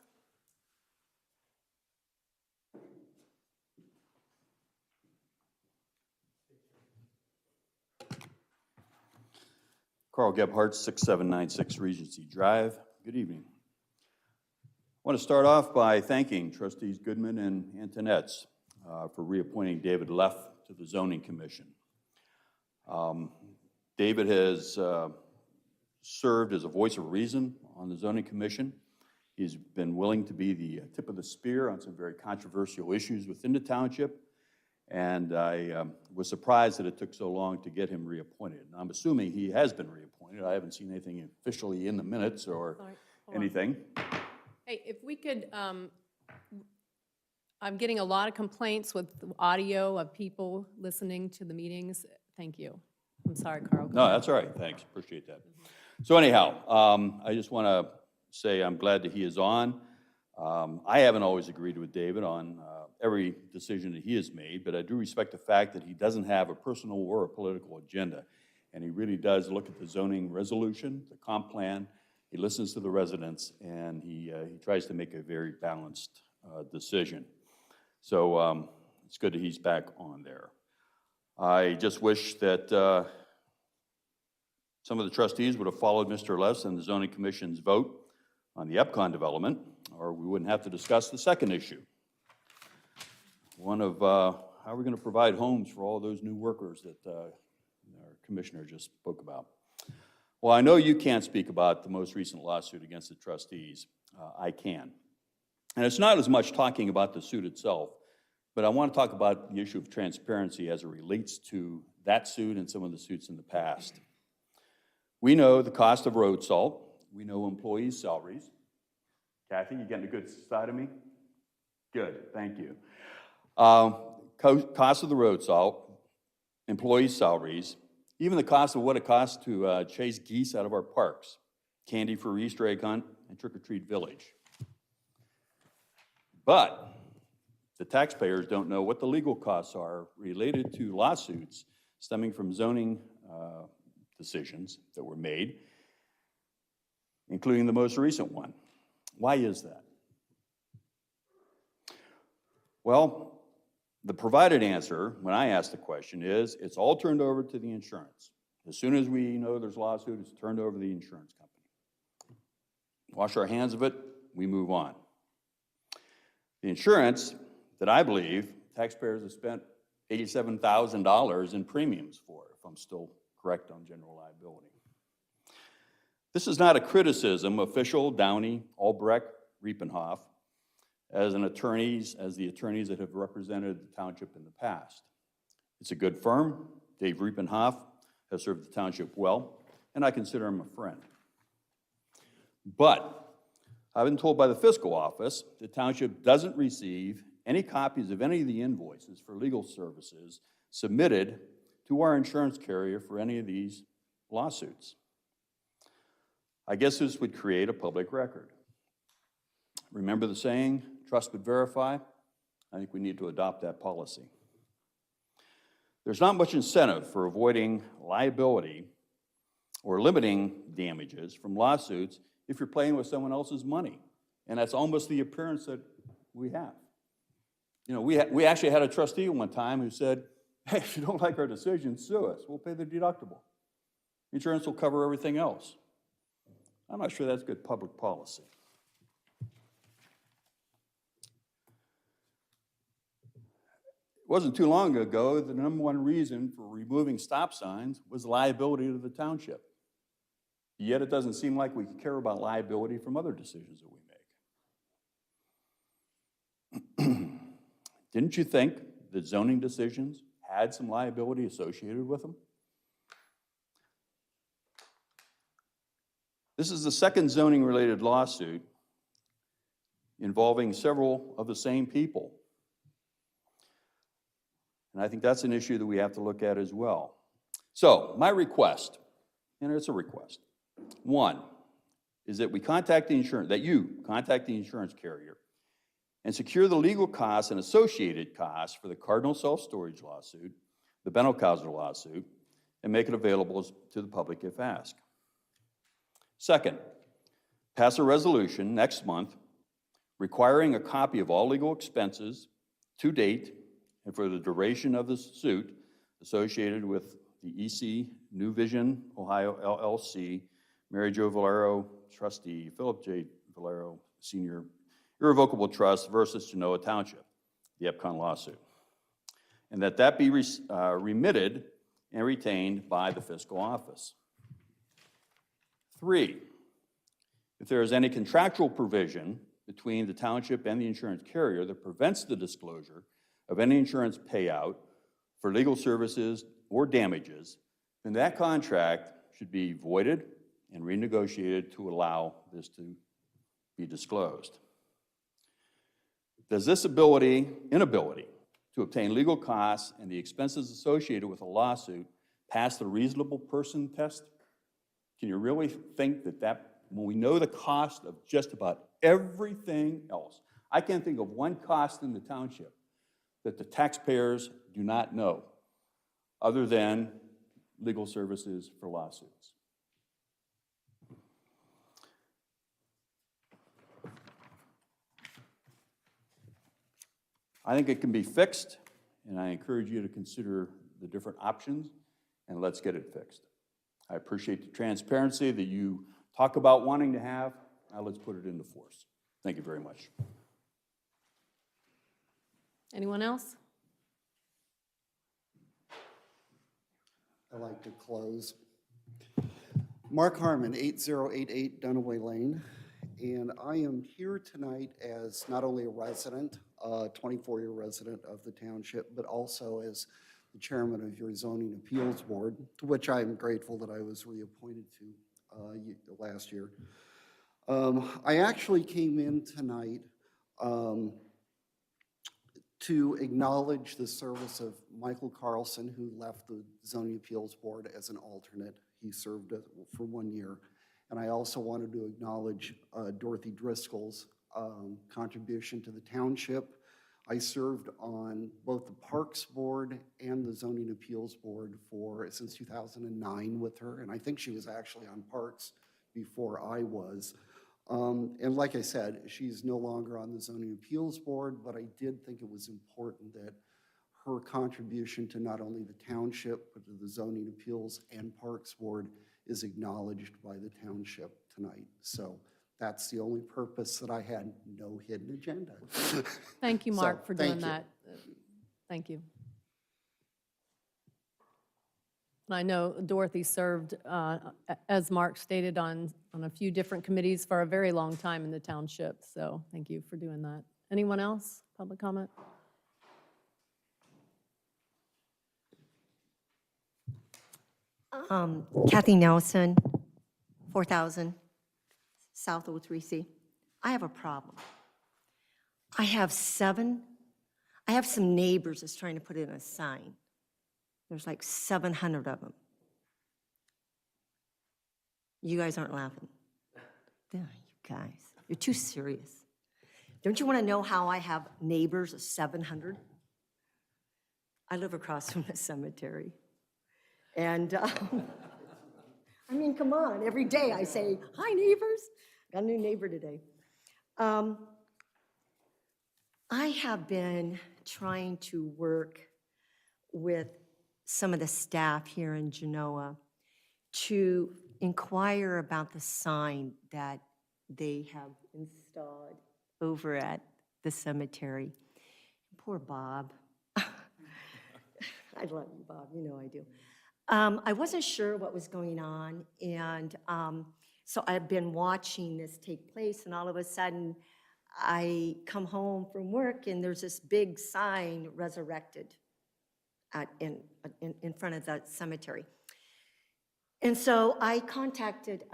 C: Carl Gebhardt, 6796 Regency Drive. Good evening. I want to start off by thanking Trustees Goodman and Antonetts for reappointing David Leff to the Zoning Commission. David has served as a voice of reason on the Zoning Commission. He's been willing to be the tip of the spear on some very controversial issues within the township, and I was surprised that it took so long to get him reappointed. And I'm assuming he has been reappointed. I haven't seen anything officially in the minutes or
A: Sorry, hold on.
C: anything.
A: Hey, if we could, I'm getting a lot of complaints with audio of people listening to the meetings. Thank you. I'm sorry, Carl. Go
C: No,
A: ahead.
C: that's all right, thanks, appreciate that. So anyhow, I just want to say I'm glad that he is on. I haven't always agreed with David on every decision that he has made, but I do respect the fact that he doesn't have a personal or a political agenda. And he really does look at the zoning resolution, the comp plan, he listens to the residents, and he tries to make a very balanced decision. So it's good that he's back on there. I just wish that some of the trustees would have followed Mr. Less and the Zoning Commission's vote on the Epcon development, or we wouldn't have to discuss the second issue. One of how are we going to provide homes for all those new workers that our commissioner just spoke about. Well, I know you can't speak about the most recent lawsuit against the trustees. I can. And it's not as much talking about the suit itself, but I want to talk about the issue of transparency as it relates to that suit and some of the suits in the past. We know the cost of road salt. We know employees' salaries. Kathy, you getting a good side of me? Good, thank you. Cost of the road salt, employees' salaries, even the cost of what it costs to chase geese out of our parks, candy for Easter egg hunt, and trick-or-treat village. But the taxpayers don't know what the legal costs are related to lawsuits stemming from zoning decisions that were made, including the most recent one. Why is that? Well, the provided answer when I asked the question is it's all turned over to the insurance. As soon as we know there's a lawsuit, it's turned over to the insurance company. Wash our hands of it, we move on. The insurance that I believe taxpayers have spent $87,000 in premiums for, if I'm still correct on general liability. This is not a criticism of Fischel, Downey, Albrecht, Riepenhoff as the attorneys that have represented the township in the past. It's a good firm. Dave Riepenhoff has served the township well, and I consider him a friend. But I've been told by the fiscal office the township doesn't receive any copies of any of the invoices for legal services submitted to our insurance carrier for any of these lawsuits. I guess this would create a public record. Remember the saying, trust but verify? I think we need to adopt that policy. There's not much incentive for avoiding liability or limiting damages from lawsuits if you're playing with someone else's money. And that's almost the appearance that we have. You know, we actually had a trustee one time who said, hey, if you don't like our decision, sue us. We'll pay the deductible. Insurance will cover everything else. I'm not sure that's good public policy. It wasn't too long ago the number one reason for removing stop signs was liability to the township. Yet it doesn't seem like we care about liability from other decisions that we make. Didn't you think that zoning decisions had some liability associated with them? This is the second zoning-related lawsuit involving several of the same people. And I think that's an issue that we have to look at as well. So, my request, and it's a request, one, is that we contact the insurance, that you contact the insurance carrier and secure the legal costs and associated costs for the Cardinal Self-Storage lawsuit, the Benno-Kaiser lawsuit, and make it available to the public if asked. Second, pass a resolution next month requiring a copy of all legal expenses to date and for the duration of the suit associated with the EC New Vision Ohio LLC, Mary Jo Valero, trustee, Philip J. Valero, senior irrevocable trust versus Genoa Township, the Epcon lawsuit. And that be remitted and retained by the fiscal office. 3, if there is any contractual provision between the township and the insurance carrier that prevents the disclosure of any insurance payout for legal services or damages, then that contract should be voided and renegotiated to allow this to be disclosed. Does this inability to obtain legal costs and the expenses associated with a lawsuit pass the reasonable person test? Can you really think that when we know the cost of just about everything else, I can't think of one cost in the township that the taxpayers do not know other than legal services for lawsuits. I think it can be fixed, and I encourage you to consider the different options, and let's get it fixed. I appreciate the transparency that you talk about wanting to have. Now let's put it into force. Thank you very much.
A: Anyone else?
I: I'd like to close. Mark Harmon, 8088 Dunaway Lane, and I am here tonight as not only a resident, a 24-year resident of the township, but also as the chairman of your zoning appeals board, to which I am grateful that I was reappointed to last year. I actually came in tonight to acknowledge the service of Michael Carlson, who left the zoning appeals board as an alternate. He served for 1 year. And I also wanted to acknowledge Dorothy Driscoll's contribution to the township. I served on both the Parks Board and the Zoning Appeals Board since 2009 with her, and I think she was actually on Parks before I was. And like I said, she's no longer on the Zoning Appeals Board, but I did think it was important that her contribution to not only the township, but to the Zoning Appeals and Parks Board is acknowledged by the township tonight. So that's the only purpose that I had, no hidden agenda.
A: Thank you, Mark,
I: So,
A: for
I: thank
A: doing
I: you.
A: that. Thank you. And I know Dorothy served, as Mark stated, on a few different committees for a very long time in the township, so thank you for doing that. Anyone else? Public comment?
J: Kathy Nelson, 4,000 South O3C. I have a problem. I have some neighbors that's trying to put in a sign. There's like 700 of them. You guys aren't laughing. Yeah, you guys, you're too serious. Don't you want to know how I have neighbors of 700? I live across from a cemetery. And I mean, come on, every day I say, hi, neighbors. Got a new neighbor today. I have been trying to work with some of the staff here in Genoa to inquire about the sign that they have installed over at the cemetery. Poor Bob. I love you, Bob, you know I do. I wasn't sure what was going on, and so I've been watching this take place, and all of a sudden, I come home from work, and there's this big sign, resurrected, in front of the cemetery. And so I contacted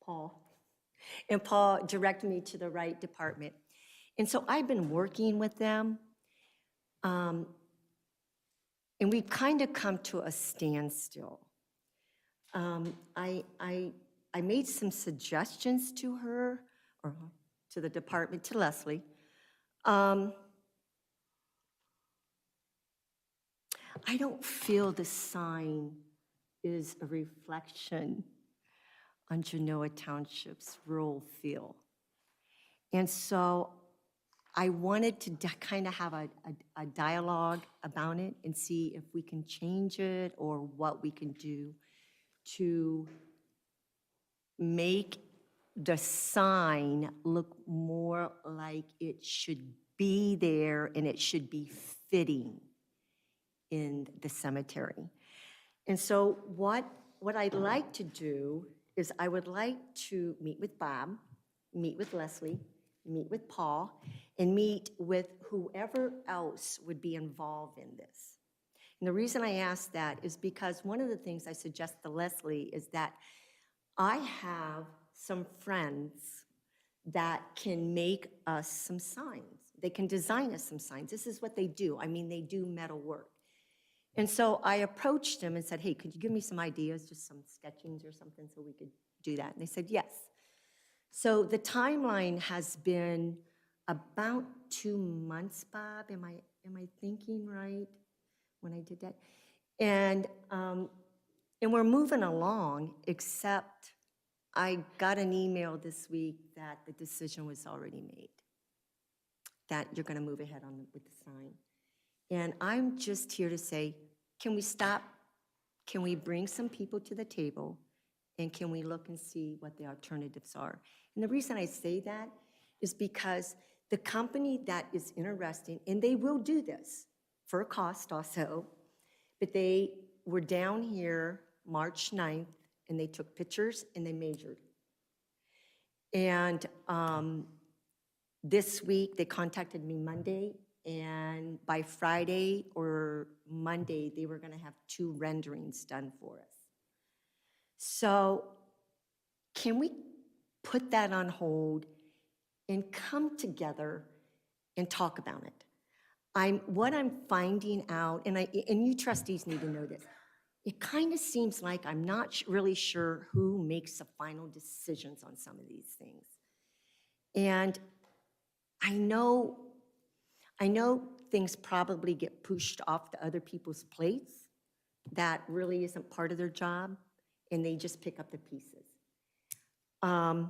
J: Paul, and Paul directed me to the right department. And so I've been working with them, and we've kind of come to a standstill. I made some suggestions to her, or to the department, to Leslie. I don't feel the sign is a reflection on Genoa Township's rural feel. And so I wanted to kind of have a dialogue about it and see if we can change it or what we can do to make the sign look more like it should be there and it should be fitting in the cemetery. And so what I'd like to do is I would like to meet with Bob, meet with Leslie, meet with Paul, and meet with whoever else would be involved in this. And the reason I ask that is because one of the things I suggest to Leslie is that I have some friends that can make us some signs. They can design us some signs. This is what they do. I mean, they do metal work. And so I approached them and said, hey, could you give me some ideas, just some sketchings or something so we could do that? And they said, yes. So the timeline has been about 2 months, Bob. Am I thinking right when I did that? And we're moving along, except I got an email this week that the decision was already made, that you're going to move ahead with the sign. And I'm just here to say, can we stop? Can we bring some people to the table? And can we look and see what the alternatives are? And the reason I say that is because the company that is interested, and they will do this for a cost also, but they were down here March 9th, and they took pictures and they measured. And this week, they contacted me Monday, and by Friday or Monday, they were going to have 2 renderings done for us. So can we put that on hold and come together and talk about it? What I'm finding out, and you trustees need to know this, it kind of seems like I'm not really sure who makes the final decisions on some of these things. And I know things probably get pushed off to other people's plates that really isn't part of their job, and they just pick up the pieces. I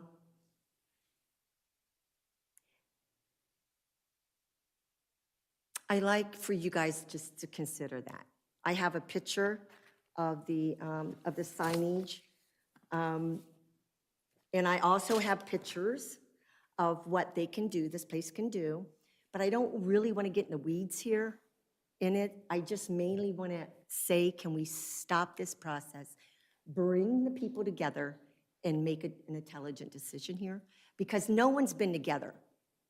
J: like for you guys just to consider that. I have a picture of the signage, and I also have pictures of what they can do, this place can do, but I don't really want to get in the weeds here in it. I just mainly want to say, can we stop this process, bring the people together, and make an intelligent decision here? Because no one's been together.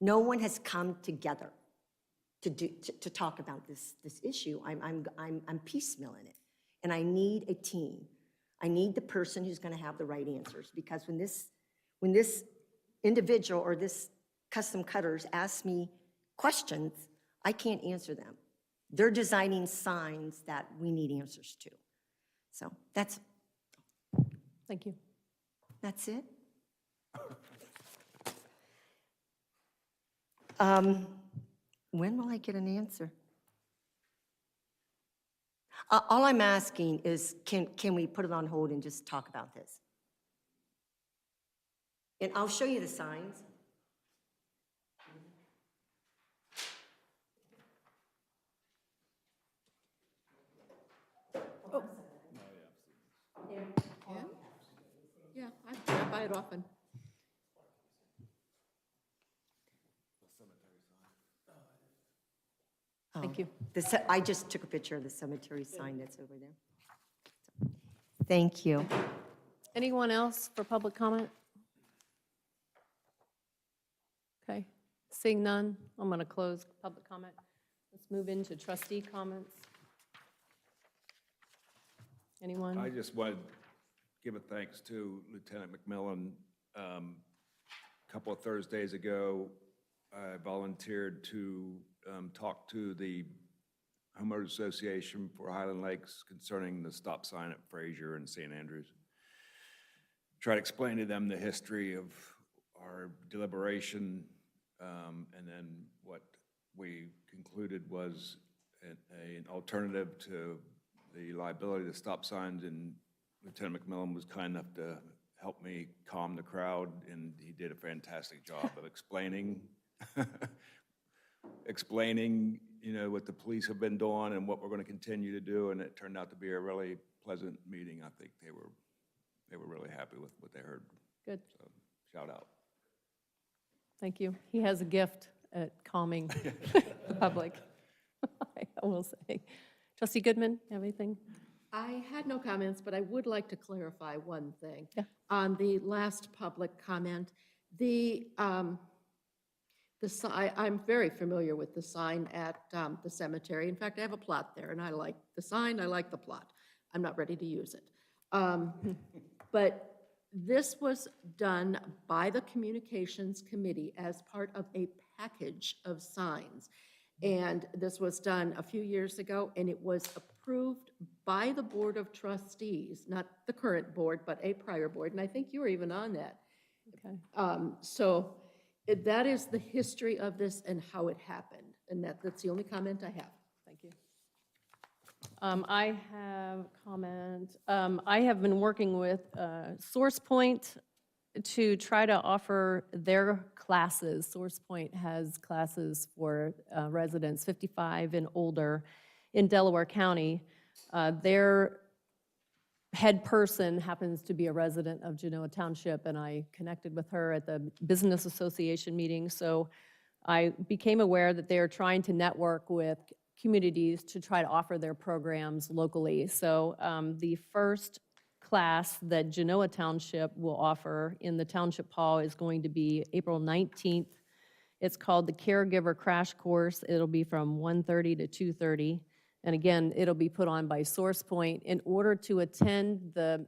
J: No one has come together to talk about this issue. I'm piecemealing it, and I need a team. I need the person who's going to have the right answers, because when this individual or this custom cutters ask me questions, I can't answer them. They're designing signs that we need answers to. So that's it. When will I get an answer? All I'm asking is, can we put it on hold and just talk about this? And I'll show you the signs.
E: Yeah, I drive by it often.
A: Thank you.
J: I just took a picture of the cemetery sign that's over there. Thank you.
A: Anyone else for public comment? Okay, seeing none, I'm going to close public comment. Let's move into trustee comments. Anyone?
D: I just wanted to give a thanks to Lieutenant McMillan. A couple of Thursdays ago, I volunteered to talk to the homeowners association for Highland Lakes concerning the stop sign at Fraser and St. Andrews. Try to explain to them the history of our deliberation, and then what we concluded was an alternative to the liability of the stop signs, and Lieutenant McMillan was kind enough to helped me calm the crowd, and he did a fantastic job of explaining, what the police have been doing and what we're going to continue to do, and it turned out to be a really pleasant meeting. I think they were really happy with what they heard.
A: Good,
D: So, shout out.
A: thank you. He has a gift at calming the public, I will say. Trustee Goodman, have anything?
E: I had no comments, but I would like to clarify one thing.
A: Yeah.
E: On the last public comment, I'm very familiar with the sign at the cemetery. In fact, I have a plot there, and I like the sign, I like the plot. I'm not ready to use it. But this was done by the Communications Committee as part of a package of signs. And this was done a few years ago, and it was approved by the Board of Trustees, not the current board, but a prior board, and I think you were even on that.
A: Okay.
E: So that is the history of this and how it happened, and that's the only comment I have.
A: Thank you. I have a comment. I have been working with SourcePoint to try to offer their classes. SourcePoint has classes for residents 55 and older in Delaware County. Their head person happens to be a resident of Genoa Township, and I connected with her at the Business Association meeting. So I became aware that they are trying to network with communities to try to offer their programs locally. So the first class that Genoa Township will offer in the Township Hall is going to be April 19th. It's called the Caregiver Crash Course. It'll be from 1:30 to 2:30. And again, it'll be put on by SourcePoint. In order to attend the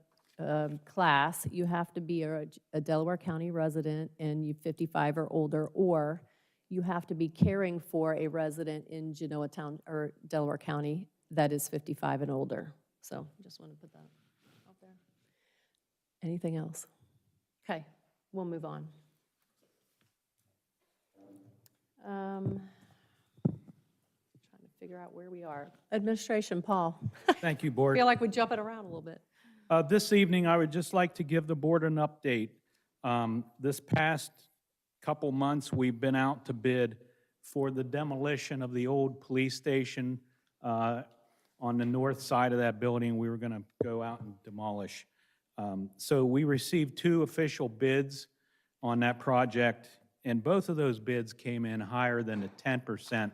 A: class, you have to be a Delaware County resident and you're 55 or older, or you have to be caring for a resident in Genoa Town or Delaware County that is 55 and older. So just want to put that out there. Anything else? Okay, we'll move on. Trying to figure out where we are. Administration, Paul.
G: Thank you,
A: I
G: Board.
A: feel like we're jumping around a little bit.
G: This evening, I would just like to give the board an update. This past couple months, we've been out to bid for the demolition of the old police station on the north side of that building. We were going to go out and demolish. So we received 2 official bids on that project, and both of those bids came in higher than the 10%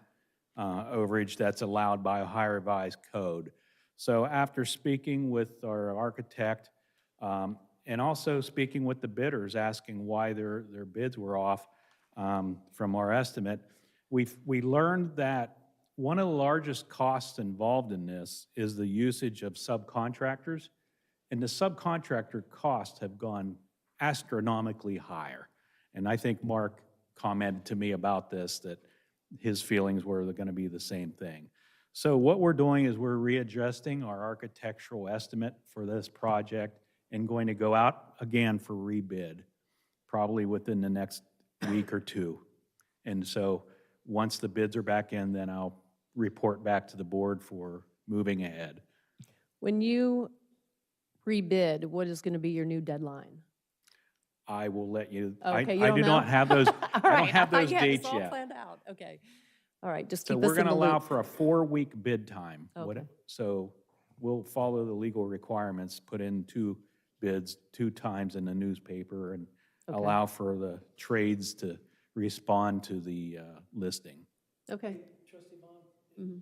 G: overage that's allowed by Ohio Revised Code. So after speaking with our architect and also speaking with the bidders, asking why their bids were off from our estimate, we learned that one of the largest costs involved in this is the usage of subcontractors, and the subcontractor costs have gone astronomically higher. And I think Mark commented to me about this, that his feelings were going to be the same thing. So what we're doing is we're readjusting our architectural estimate for this project and going to go out again for rebid, probably within the next week or 2. And so once the bids are back in, then I'll report back to the board for moving ahead.
A: When you rebid, what is going to be your new deadline?
G: I will let you,
A: Okay, you
G: I
A: don't
G: do
A: know?
G: not have those,
A: All
G: I
A: right,
G: don't have those
A: yeah,
G: dates
A: It's all
G: yet.
A: planned out, okay. All right, just
G: So
A: keep us
G: we're
A: in
G: going
A: the
G: to allow
A: loop.
G: for a 4-week bid time.
A: Okay.
G: So we'll follow the legal requirements, put in 2 bids 2 times in the newspaper, and
A: Okay.
G: allow for the trades to respond to the listing.
A: Okay.
B: Trustee Bond,
A: Mhm.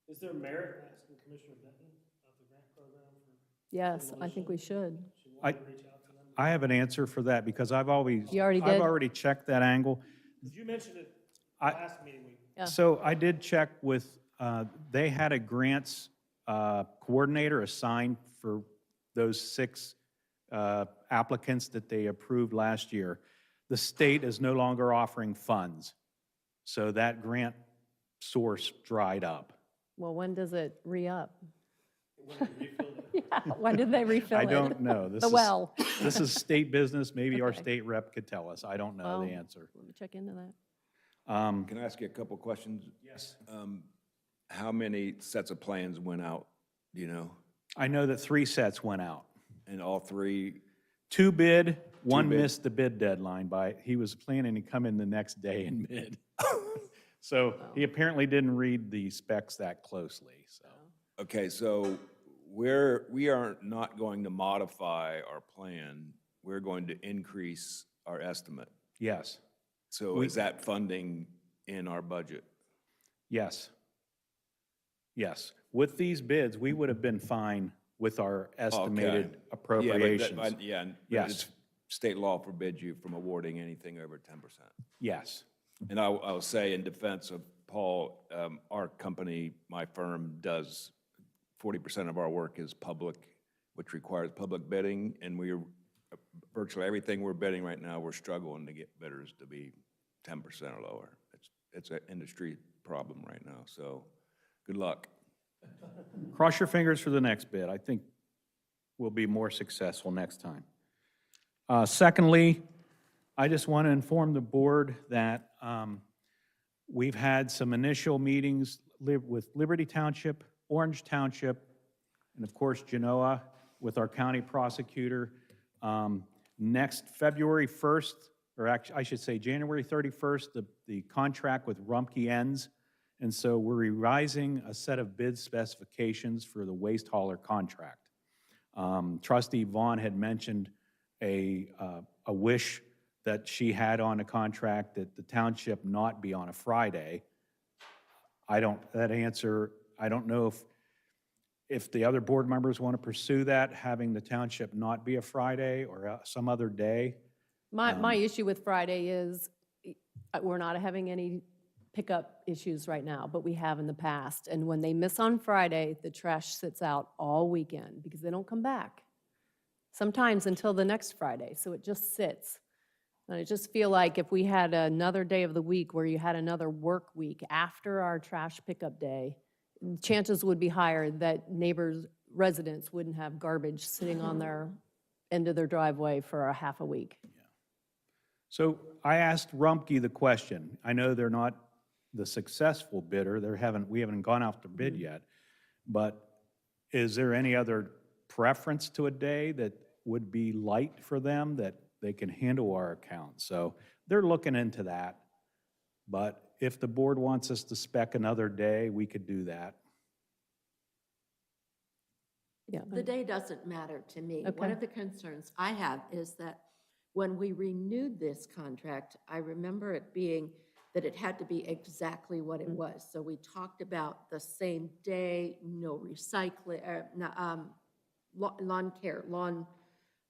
B: is there merit in asking Commissioner Benton of the grant program for
A: Yes, I think we should.
B: should
G: I-
B: we reach out to them?
G: I have an answer for that because I've always,
A: You already
G: I've
A: did?
G: already checked that angle.
B: Did you mention it
G: I-
B: last meeting?
A: Yeah.
G: So I did check with, they had a grants coordinator assigned for those 6 applicants that they approved last year. The state is no longer offering funds, so that grant source dried up.
A: Well, when does it re-up? Yeah, when did they refill it?
G: I don't know. This
A: The
G: is-
A: well.
G: This is state business. Maybe our
A: Okay.
G: state rep could tell us. I don't know
A: Well,
G: the answer.
A: Let me check into that.
D: Can I ask you a couple questions?
G: Yes.
D: How many sets of plans went out, do you know?
G: I know that 3 sets went out.
D: And all 3
G: Two bid, one missed the bid deadline he was planning to come in the next day and bid. So he apparently didn't read the specs that closely, so.
D: Okay, so we are not going to modify our plan. We're going to increase our estimate.
G: Yes,
D: So is that funding in our budget?
G: yes. Yes. With these bids, we would have been fine with our estimated
D: Okay.
G: appropriations.
D: Yeah, but
G: Yes.
D: it's state law forbids you from awarding anything over 10%.
G: Yes,
D: And I'll say in defense of Paul, our company, my firm, does 40% of our work is public, which requires public bidding, and virtually everything we're bidding right now, we're struggling to get bidders to be 10% or lower. It's an industry problem right now, so good luck.
G: cross your fingers for the next bid. I think we'll be more successful next time. Secondly, I just want to inform the board that we've had some initial meetings with Liberty Township, Orange Township, and of course Genoa with our county prosecutor. Next February 1st, or actually I should say January 31st, the contract with Rumpke ends. And so we're revising a set of bid specifications for the waste hauler contract. Trustee Vaughn had mentioned a wish that she had on a contract that the township not be on a Friday. I don't know if the other board members want to pursue that, having the township not be a Friday or some other day.
A: My issue with Friday is, we're not having any pickup issues right now, but we have in the past. And when they miss on Friday, the trash sits out all weekend because they don't come back. Sometimes until the next Friday, so it just sits. And I just feel like if we had another day of the week where you had another work week after our trash pickup day, chances would be higher that neighbors, residents wouldn't have garbage sitting on their end of their driveway for a half a week.
G: So I asked Rumpke the question. I know they're not the successful bidder. We haven't gone out to bid yet. But is there any other preference to a day that would be light for them that they can handle our account? So they're looking into that. But if the board wants us to spec another day, we could do that.
A: Yeah.
E: The day doesn't matter to me. One
A: Okay.
E: of the concerns I have is that when we renewed this contract, I remember it being that it had to be exactly what it was. So we talked about the same day, no recycling, lawn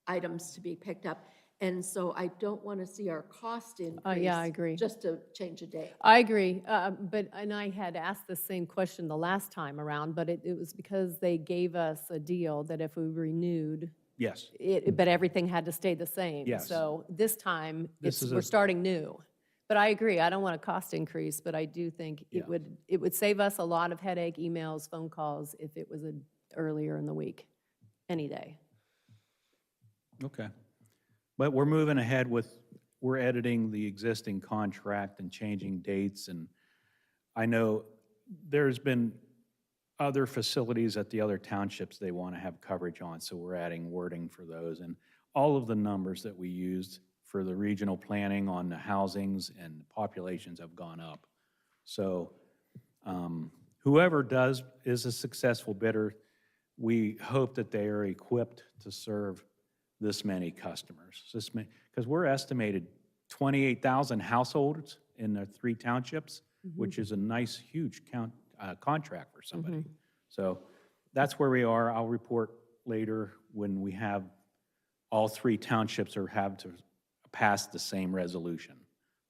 E: items to be picked up. And so I don't want to see our cost increase.
A: Yeah, I agree.
E: Just to change a day.
A: I agree, and I had asked the same question the last time around, but it was because they gave us a deal that if we renewed,
G: Yes.
A: but everything had to stay the same.
G: Yes.
A: So this time,
G: This is
A: we're
G: a-
A: starting new. But I agree, I don't want a cost increase, but I do think
G: Yeah.
A: it would save us a lot of headache, emails, phone calls if it was earlier in the week, any day.
G: Okay. But we're moving ahead we're editing the existing contract and changing dates. And I know there's been other facilities at the other townships they want to have coverage on, so we're adding wording for those. And all of the numbers that we used for the regional planning on the housings and populations have gone up. So whoever is a successful bidder, we hope that they are equipped to serve this many customers, because we're estimated 28,000 households in the 3 townships, which is a nice, huge contract for somebody. So that's where we are. I'll report later when we have all 3 townships have to pass the same resolution.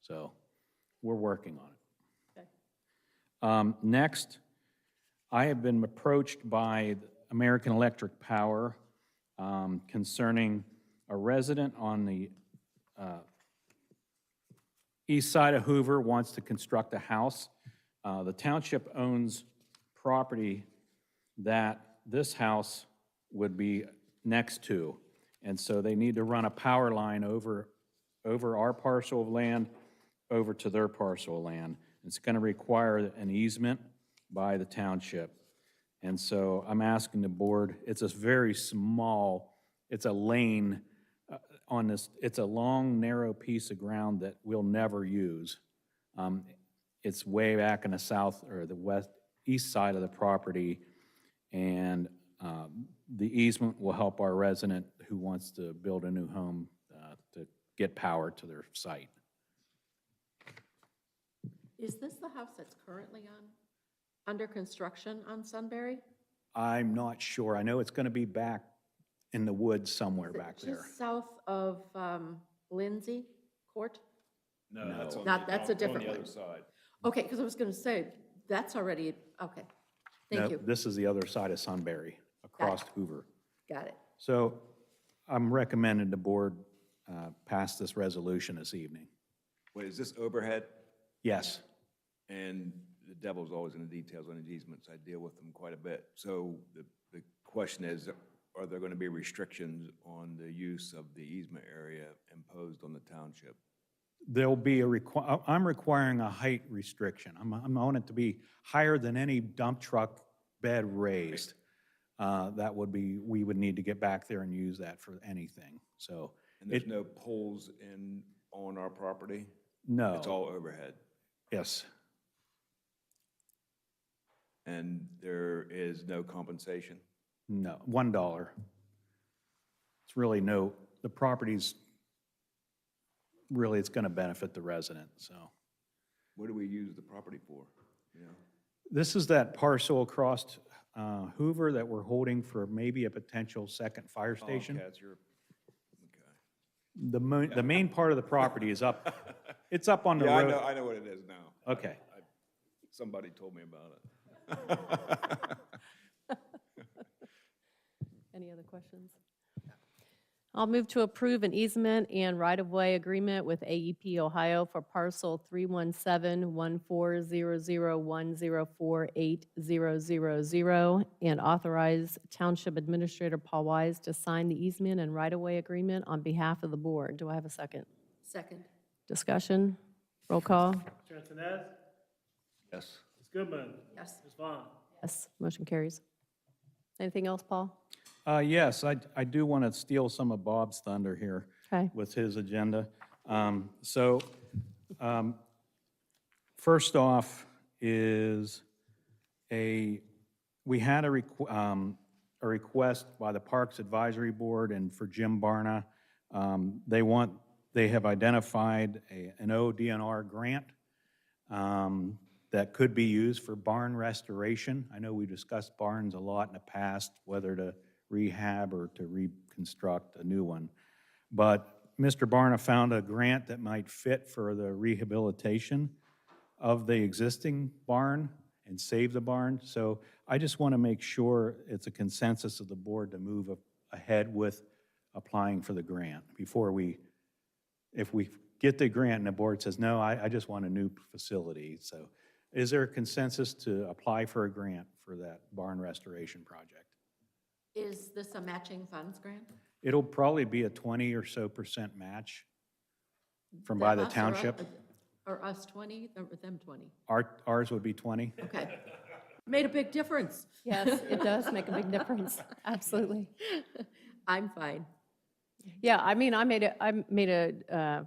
G: So we're working on it.
A: Okay.
G: Next, I have been approached by American Electric Power concerning a resident on the east side of Hoover wants to construct a house. The township owns property that this house would be next to. And so they need to run a power line over our parcel of land over to their parcel of land. It's going to require an easement by the township. And so I'm asking the board, it's a very small, it's a lane, on this, it's a long, narrow piece of ground that we'll never use. It's way back in the south, or the west, east side of the property, and the easement will help our resident who wants to build a new home to get power to their site.
E: Is this the house that's currently under construction on Sunbury?
G: I'm not sure. I know it's going to be back in the woods somewhere
E: Is it
G: back there.
E: just south of Lindsay Court?
D: No, that's on
E: Not, that's a different
D: on the
E: one.
D: other side.
E: Okay, because I was going to say, that's already, okay. Thank
G: No,
E: you.
G: this is the other side of Sunbury, across Hoover.
E: Got it.
G: So I'm recommending the board pass this resolution this evening.
D: Wait, is this overhead?
G: Yes.
D: And the devil's always in the details on these easements. I deal with them quite a bit. So the question is, are there going to be restrictions on the use of the easement area imposed on the township?
G: There'll be I'm requiring a height restriction. I'm on it to be higher than any dump truck bed raised. That would be, we would need to get back there and use that for anything, so.
D: And there's no poles on our property?
G: No.
D: It's all overhead?
G: Yes.
D: And there is no compensation?
G: No, $1. It's really no, the property's, really, it's going to benefit the resident, so.
D: What do we use the property for? You know?
G: This is that parcel across Hoover that we're holding for maybe a potential second fire station.
D: Okay, that's your, okay.
G: The main part of the property is up, it's up on the
D: Yeah,
G: road.
D: I know what it is now.
G: Okay.
D: Somebody told me about it.
A: Any other questions? I'll move to approve an easement and right-of-way agreement with AEP Ohio for parcel 317-14001048000 and authorize Township Administrator Paul Wise to sign the easement and right-of-way agreement on behalf of the board. Do I have a second?
E: Second.
A: Discussion? Roll call?
B: Mr. Antoinette?
D: Yes.
B: Ms. Goodman?
E: Yes.
B: Ms. Vaughn?
A: Yes, motion carries. Anything else, Paul?
G: Yes, I do want to steal some of Bob's thunder here
A: Okay.
G: with his agenda. First off is we had a request by the Parks Advisory Board and for Jim Barna. They have identified an ODNR grant that could be used for barn restoration. I know we discussed barns a lot in the past, whether to rehab or to reconstruct a new one. But Mr. Barna found a grant that might fit for the rehabilitation of the existing barn and save the barn. So I just want to make sure it's a consensus of the board to move ahead with applying for the grant before if we get the grant and the board says, no, I just want a new facility. So is there a consensus to apply for a grant for that barn restoration project?
E: Is this a matching funds grant?
G: It'll probably be a 20% or so match from by the
E: Us or
G: township.
E: Or us 20, or them 20?
G: Ours would be 20.
E: Okay. Made a big difference.
A: Yes, it does make a big difference. Absolutely.
E: I'm fine.
A: Yeah, I mean, I made a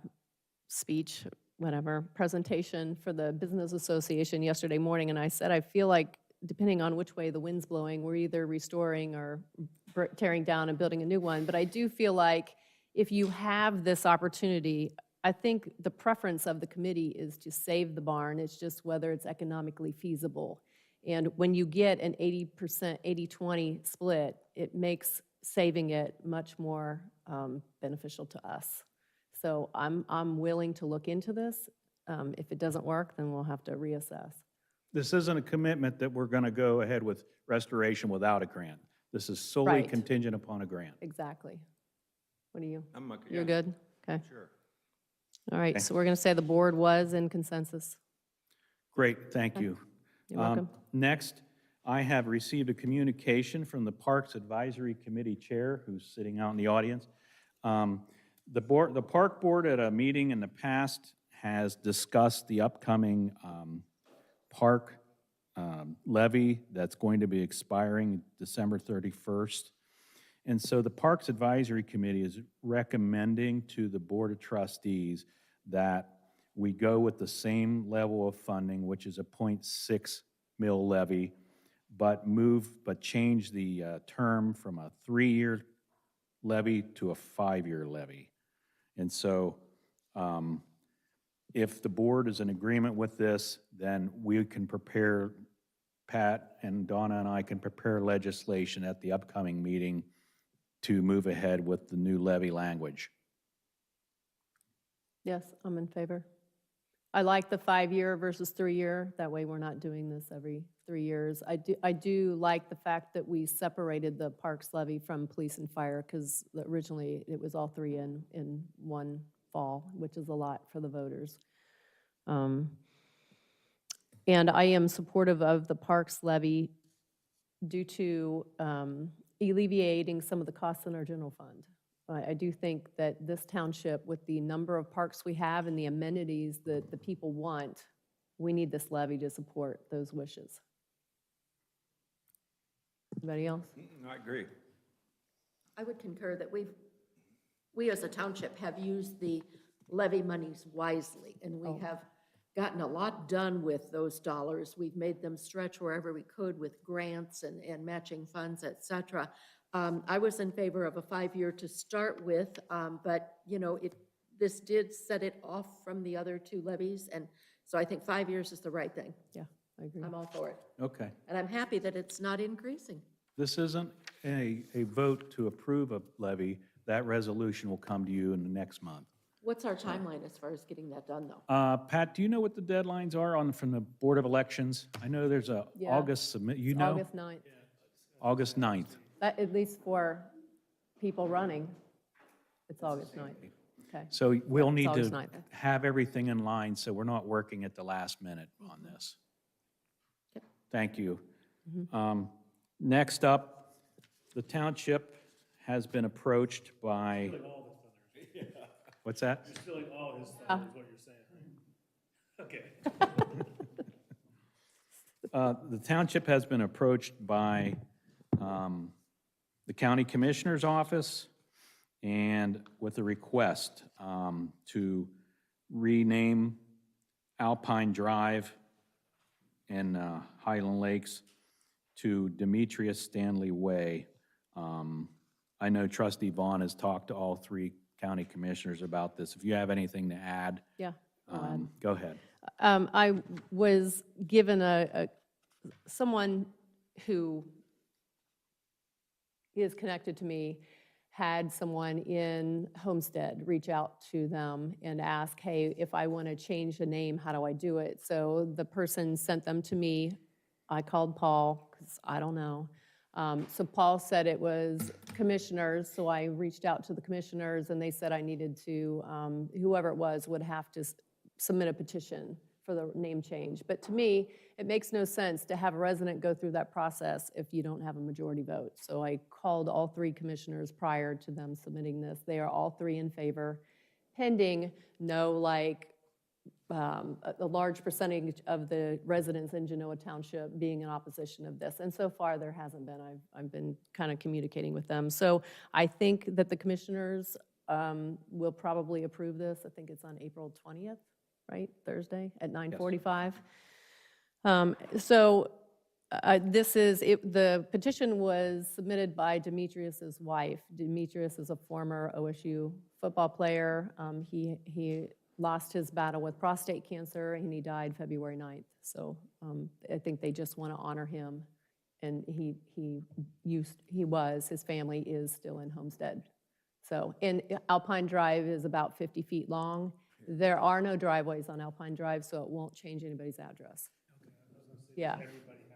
A: speech, whatever, presentation for the Business Association yesterday morning, and I said, I feel like depending on which way the wind's blowing, we're either restoring or tearing down and building a new one. But I do feel like if you have this opportunity, I think the preference of the committee is to save the barn. It's just whether it's economically feasible. And when you get an 80%, 80-20 split, it makes saving it much more beneficial to us. So I'm willing to look into this. If it doesn't work, then we'll have to reassess.
G: This isn't a commitment that we're going to go ahead with restoration without a grant. This is solely
A: Right.
G: contingent upon a grant.
A: Exactly. What do you?
D: I'm okay.
A: You're good? Okay.
D: Sure.
A: All right, so we're going to say the board was in consensus.
G: Great, thank you.
A: You're welcome.
G: Next, I have received a communication from the Parks Advisory Committee Chair, who's sitting out in the audience. The Park Board at a meeting in the past has discussed the upcoming park levy that's going to be expiring December 31st. And so the Parks Advisory Committee is recommending to the Board of Trustees that we go with the same level of funding, which is a 0.6 mil levy, but change the term from a 3-year levy to a 5-year levy. And so if the board is in agreement with this, then we can prepare, Pat and Donna and I can prepare legislation at the upcoming meeting to move ahead with the new levy language.
A: Yes, I'm in favor. I like the 5-year versus 3-year. That way we're not doing this every 3 years. I do like the fact that we separated the parks levy from police and fire, because originally it was all 3 in one fall, which is a lot for the voters. And I am supportive of the parks levy due to alleviating some of the costs in our general fund. I do think that this township, with the number of parks we have and the amenities that the people want, we need this levy to support those wishes. Anybody else?
D: I agree.
E: I would concur that we as a township have used the levy monies wisely, and we have gotten a lot done with those dollars. We've made them stretch wherever we could with grants and matching funds, et cetera. I was in favor of a 5-year to start with, but, you know, this did set it off from the other 2 levies, and so I think 5 years is the right thing.
A: Yeah, I agree.
E: I'm all for it.
G: Okay.
E: And I'm happy that it's not increasing.
G: This isn't a vote to approve a levy. That resolution will come to you in the next month.
E: What's our timeline as far as getting that done, though?
G: Pat, do you know what the deadlines are from the Board of Elections? I know there's a
A: Yeah.
G: August submit, you
A: It's
G: know?
A: August 9th.
G: August 9th.
A: At least for people running, it's August 9th. Okay.
G: So we'll
A: It's
G: need
A: August
G: to
A: 9th.
G: have everything in line, so we're not working at the last minute on this. Thank you. Next up, the township has been approached by, what's that?
B: You're stealing all his thunder, is what you're saying, right? Okay.
G: The township has been approached by the county commissioner's office and with a request to rename Alpine Drive in Highland Lakes to Demetrius Stanley Way. I know Trustee Vaughn has talked to all 3 county commissioners about this. If you have anything to add,
A: Yeah.
G: go ahead.
A: I was given someone who is connected to me had someone in Homestead reach out to them and ask, hey, if I want to change the name, how do I do it? So the person sent them to me. I called Paul, because I don't know. So Paul said it was commissioners, so I reached out to the commissioners, and they said I needed to, whoever it was would have to submit a petition for the name change. But to me, it makes no sense to have a resident go through that process if you don't have a majority vote. So I called all 3 commissioners prior to them submitting this. They are all 3 in favor, pending a large percentage of the residents in Genoa Township being in opposition of this. And so far, there hasn't been. I've been kind of communicating with them. So I think that the commissioners will probably approve this. I think it's on April 20th, right? Thursday at 9:45. The petition was submitted by Demetrius's wife. Demetrius is a former OSU football player. He lost his battle with prostate cancer, and he died February 9th. So I think they just want to honor him. And his family is still in Homestead. So, and Alpine Drive is about 50 feet long. There are no driveways on Alpine Drive, so it won't change anybody's address. Yeah,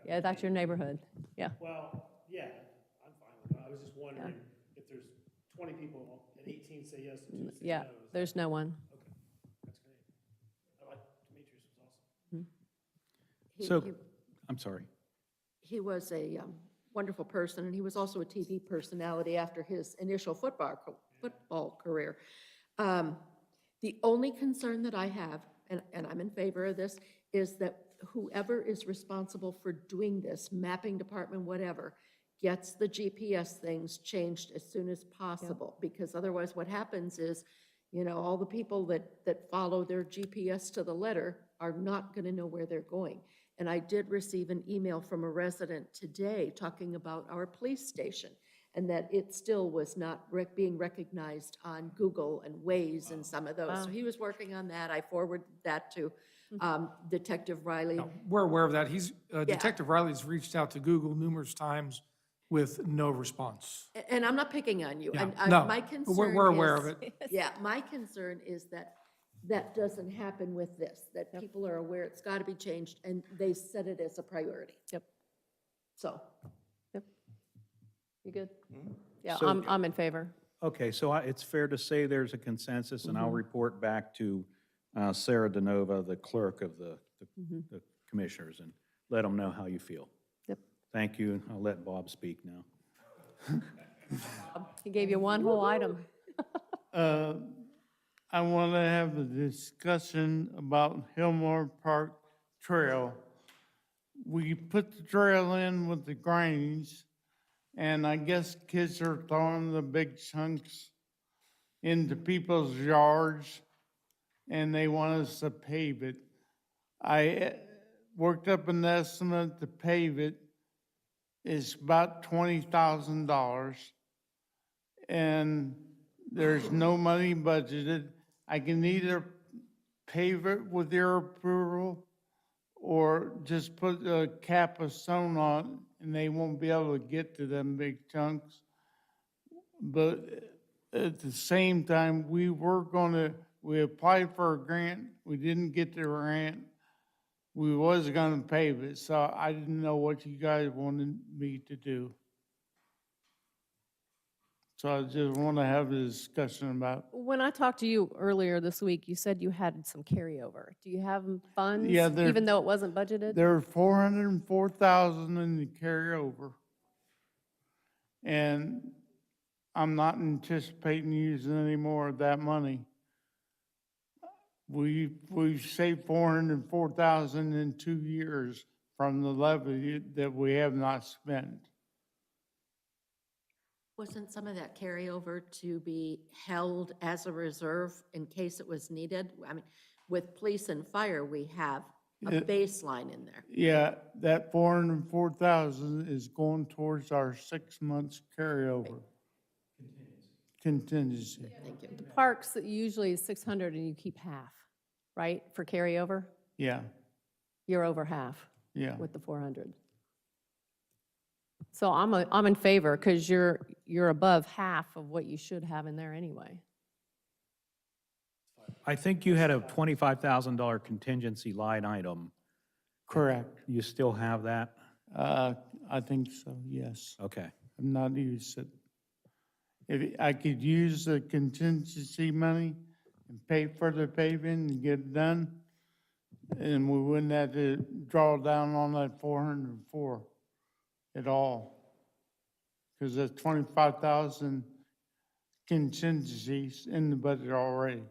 A: yeah, that's your neighborhood, yeah.
B: Well, yeah, I'm fine with it. I was just wondering if there's 20 people and 18 say yes and 2 say
A: Yeah,
B: no.
A: there's no one.
B: Okay, that's great. I like Demetrius was awesome.
G: So, I'm sorry.
E: He was a wonderful person, and he was also a TV personality after his initial football career. The only concern that I have, and I'm in favor of this, is that whoever is responsible for doing this, mapping department, whatever, gets the GPS things changed as soon as possible, because otherwise what happens is, all the people that follow their GPS to the letter are not going to know where they're going. And I did receive an email from a resident today talking about our police station, and that it still was not being recognized on Google and Waze and some of those. So he was working on that. I forwarded that to Detective Riley.
K: No, we're aware of that. Detective Riley's reached out to Google numerous times with no response.
E: And I'm not picking on you.
K: Yeah,
E: And
K: no,
E: my
K: but
E: concern
K: we're aware
E: is-
K: of it.
E: Yeah, my concern is that that doesn't happen with this, that people are aware it's got to be changed, and they set it as a priority.
A: Yep.
E: So,
A: You good? Yeah,
G: So-
A: I'm in favor.
G: Okay, so it's fair to say there's a consensus, and I'll report back to Sarah DeNova, the clerk of the commissioners, and let them know how you feel.
A: Yep.
G: Thank you, and I'll let Bob speak now.
A: He gave you one whole item.
L: I want to have a discussion about Hillmore Park Trail. We put the trail in with the grannies, and I guess kids are throwing the big chunks into people's yards, and they want us to pave it. I worked up an estimate to pave it. It's about $20,000, and there's no money budgeted. I can either pave it with your approval or just put a cap of stone on it, and they won't be able to get to them big chunks. But at the same time, we applied for a grant, we didn't get the grant. We was gonna pave it, so I didn't know what you guys wanted me to do. So I just want to have a discussion about,
A: When I talked to you earlier this week, you said you had some carryover. Do you have funds,
L: Yeah, there-
A: even though it wasn't budgeted?
L: there are 404,000 in the carryover. And I'm not anticipating using any more of that money. We've saved 404,000 in 2 years from the levy that we have not spent.
E: wasn't some of that carryover to be held as a reserve in case it was needed? I mean, with police and fire, we have a
L: Yeah.
E: baseline in there.
L: Yeah, that 404,000 is going towards our 6 months carryover. Contingency.
E: Thank you.
A: The parks usually is 600 and you keep half, right, for carryover?
L: Yeah,
A: You're over half
L: yeah.
A: with the 400. So I'm in favor, because you're above half of what you should have in there anyway.
G: I think you had a $25,000 contingency line item.
L: Correct.
G: You still have that?
L: I think so, yes.
G: Okay.
L: I've not used it. If I could use the contingency money and pay for the paving and get it done, and we wouldn't have to draw down on that 404 at all. Because there's 25,000 contingencies in the budget already.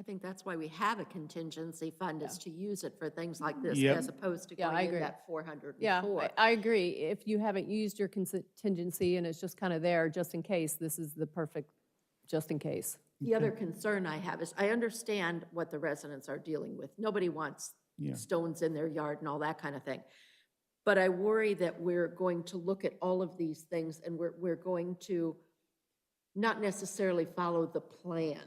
E: I think that's why we have a contingency fund, is to use it for things like this,
L: Yep.
E: as opposed to
A: Yeah, I
E: going in
A: agree.
E: that 404.
A: Yeah, I agree. If you haven't used your contingency and it's just kind of there, just in case, this is the perfect, just in case.
E: The other concern I have is, I understand what the residents are dealing with. Nobody wants
L: Yeah.
E: stones in their yard and all that kind of thing. But I worry that we're going to look at all of these things, and we're going to not necessarily follow the plan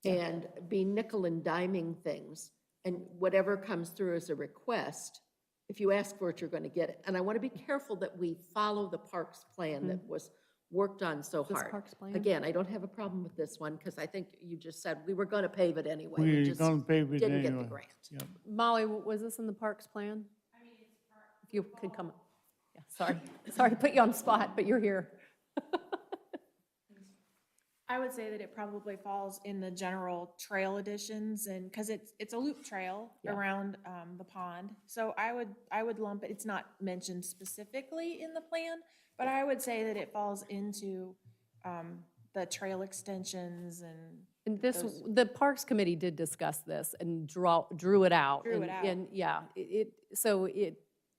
E: and be nickel and diming things. And whatever comes through as a request, if you ask for it, you're going to get it. And I want to be careful that we follow the parks plan that was worked on so
A: This
E: hard.
A: parks plan?
E: Again, I don't have a problem with this one, because I think you just said we were going to pave it anyway.
L: We're
E: just
L: gonna pave it
E: didn't get the
L: anyway.
E: grant.
L: Yep.
A: Molly, was this in the parks plan? If you could come, yeah, sorry to put you on the spot, but you're here.
M: I would say that it probably falls in the general trail additions, and, because it's a loop trail
A: Yeah.
M: around the pond. So I would lump it, it's not mentioned specifically in the plan, but I would say that it falls into the trail extensions and.
A: And this,
M: Those-
A: the Parks Committee did discuss this and drew it out.
M: Drew it
A: and-
M: out.
A: And, yeah, so it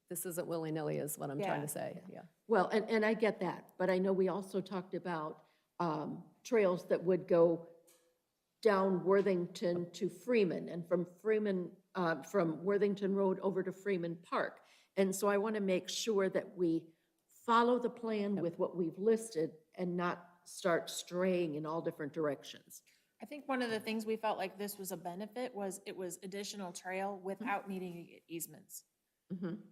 A: This isn't willy-nilly is what I'm trying
M: Yeah.
A: to say, yeah.
E: Well, and I get that, but I know we also talked about trails that would go down Worthington to Freeman, and from Freeman, from Worthington Road over to Freeman Park. And so I want to make sure that we follow the plan with what we've listed and not start straying in all different directions.
M: I think one of the things we felt like this was a benefit was it was additional trail without needing to get easements.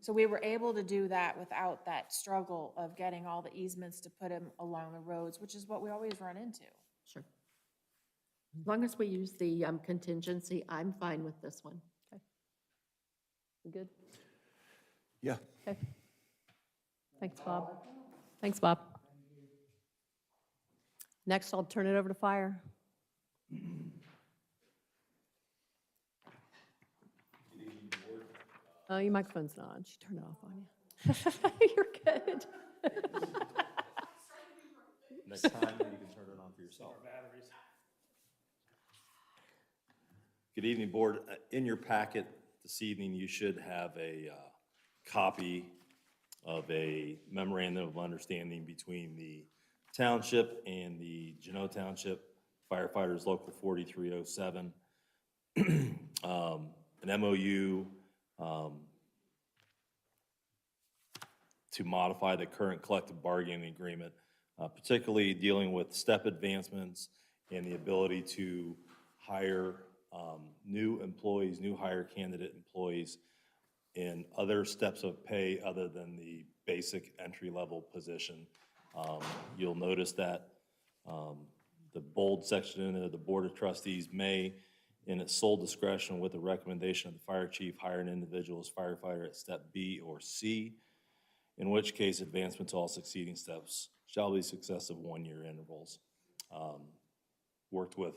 M: So we were able to do that without that struggle of getting all the easements to put them along the roads, which is what we always run into.
E: Sure. As long as we use the contingency, I'm fine with this one.
A: You good?
C: Yeah.
A: Okay. Thanks, Bob. Thanks, Bob. Next, I'll turn it over to fire. Oh, your microphone's not on. She turned it off on you. You're good.
N: Next time, you can turn it on for yourself. Good evening, Board. In your packet this evening, you should have a copy of a memorandum of understanding between the township and the Genoa Township Firefighters Local 4307. An MOU to modify the current collective bargaining agreement, particularly dealing with step advancements and the ability to hire new employees, new hire candidate employees in other steps of pay other than the basic entry-level position. You'll notice that the bold section in there, the Board of Trustees may, in its sole discretion with the recommendation of the fire chief, hire an individual as firefighter at step B or C, in which case advancement to all succeeding steps shall be successive one-year intervals. Worked with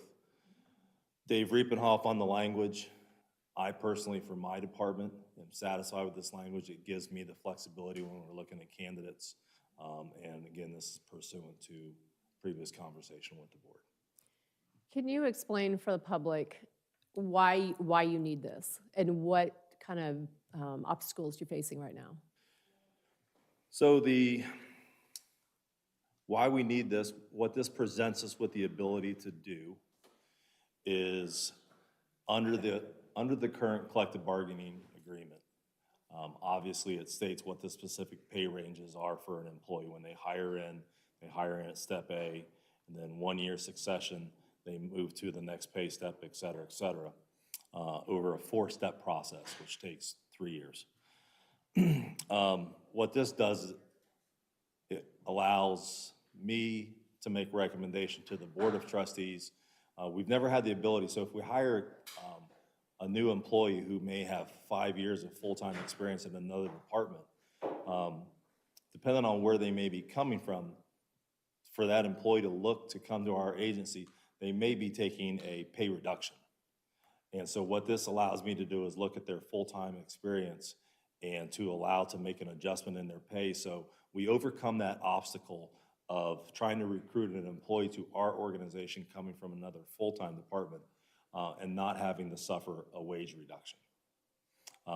N: Dave Riepenhoff on the language. I personally, for my department, am satisfied with this language. It gives me the flexibility when we're looking at candidates. And again, this is pursuant to previous conversation with the board.
A: Can you explain for the public why you need this and what kind of obstacles you're facing right now?
N: So why we need this, what this presents us with the ability to do is under the current collective bargaining agreement, obviously it states what the specific pay ranges are for an employee. When they hire in at step A, and then 1 year succession, they move to the next pay step, et cetera, over a 4-step process, which takes 3 years. What this does is it allows me to make recommendation to the Board of Trustees. We've never had the ability, so if we hire a new employee who may have 5 years of full-time experience in another department, depending on where they may be coming from, for that employee to look to come to our agency, they may be taking a pay reduction. And so what this allows me to do is look at their full-time experience and to allow to make an adjustment in their pay. So we overcome that obstacle of trying to recruit an employee to our organization coming from another full-time department and not having to suffer a wage reduction.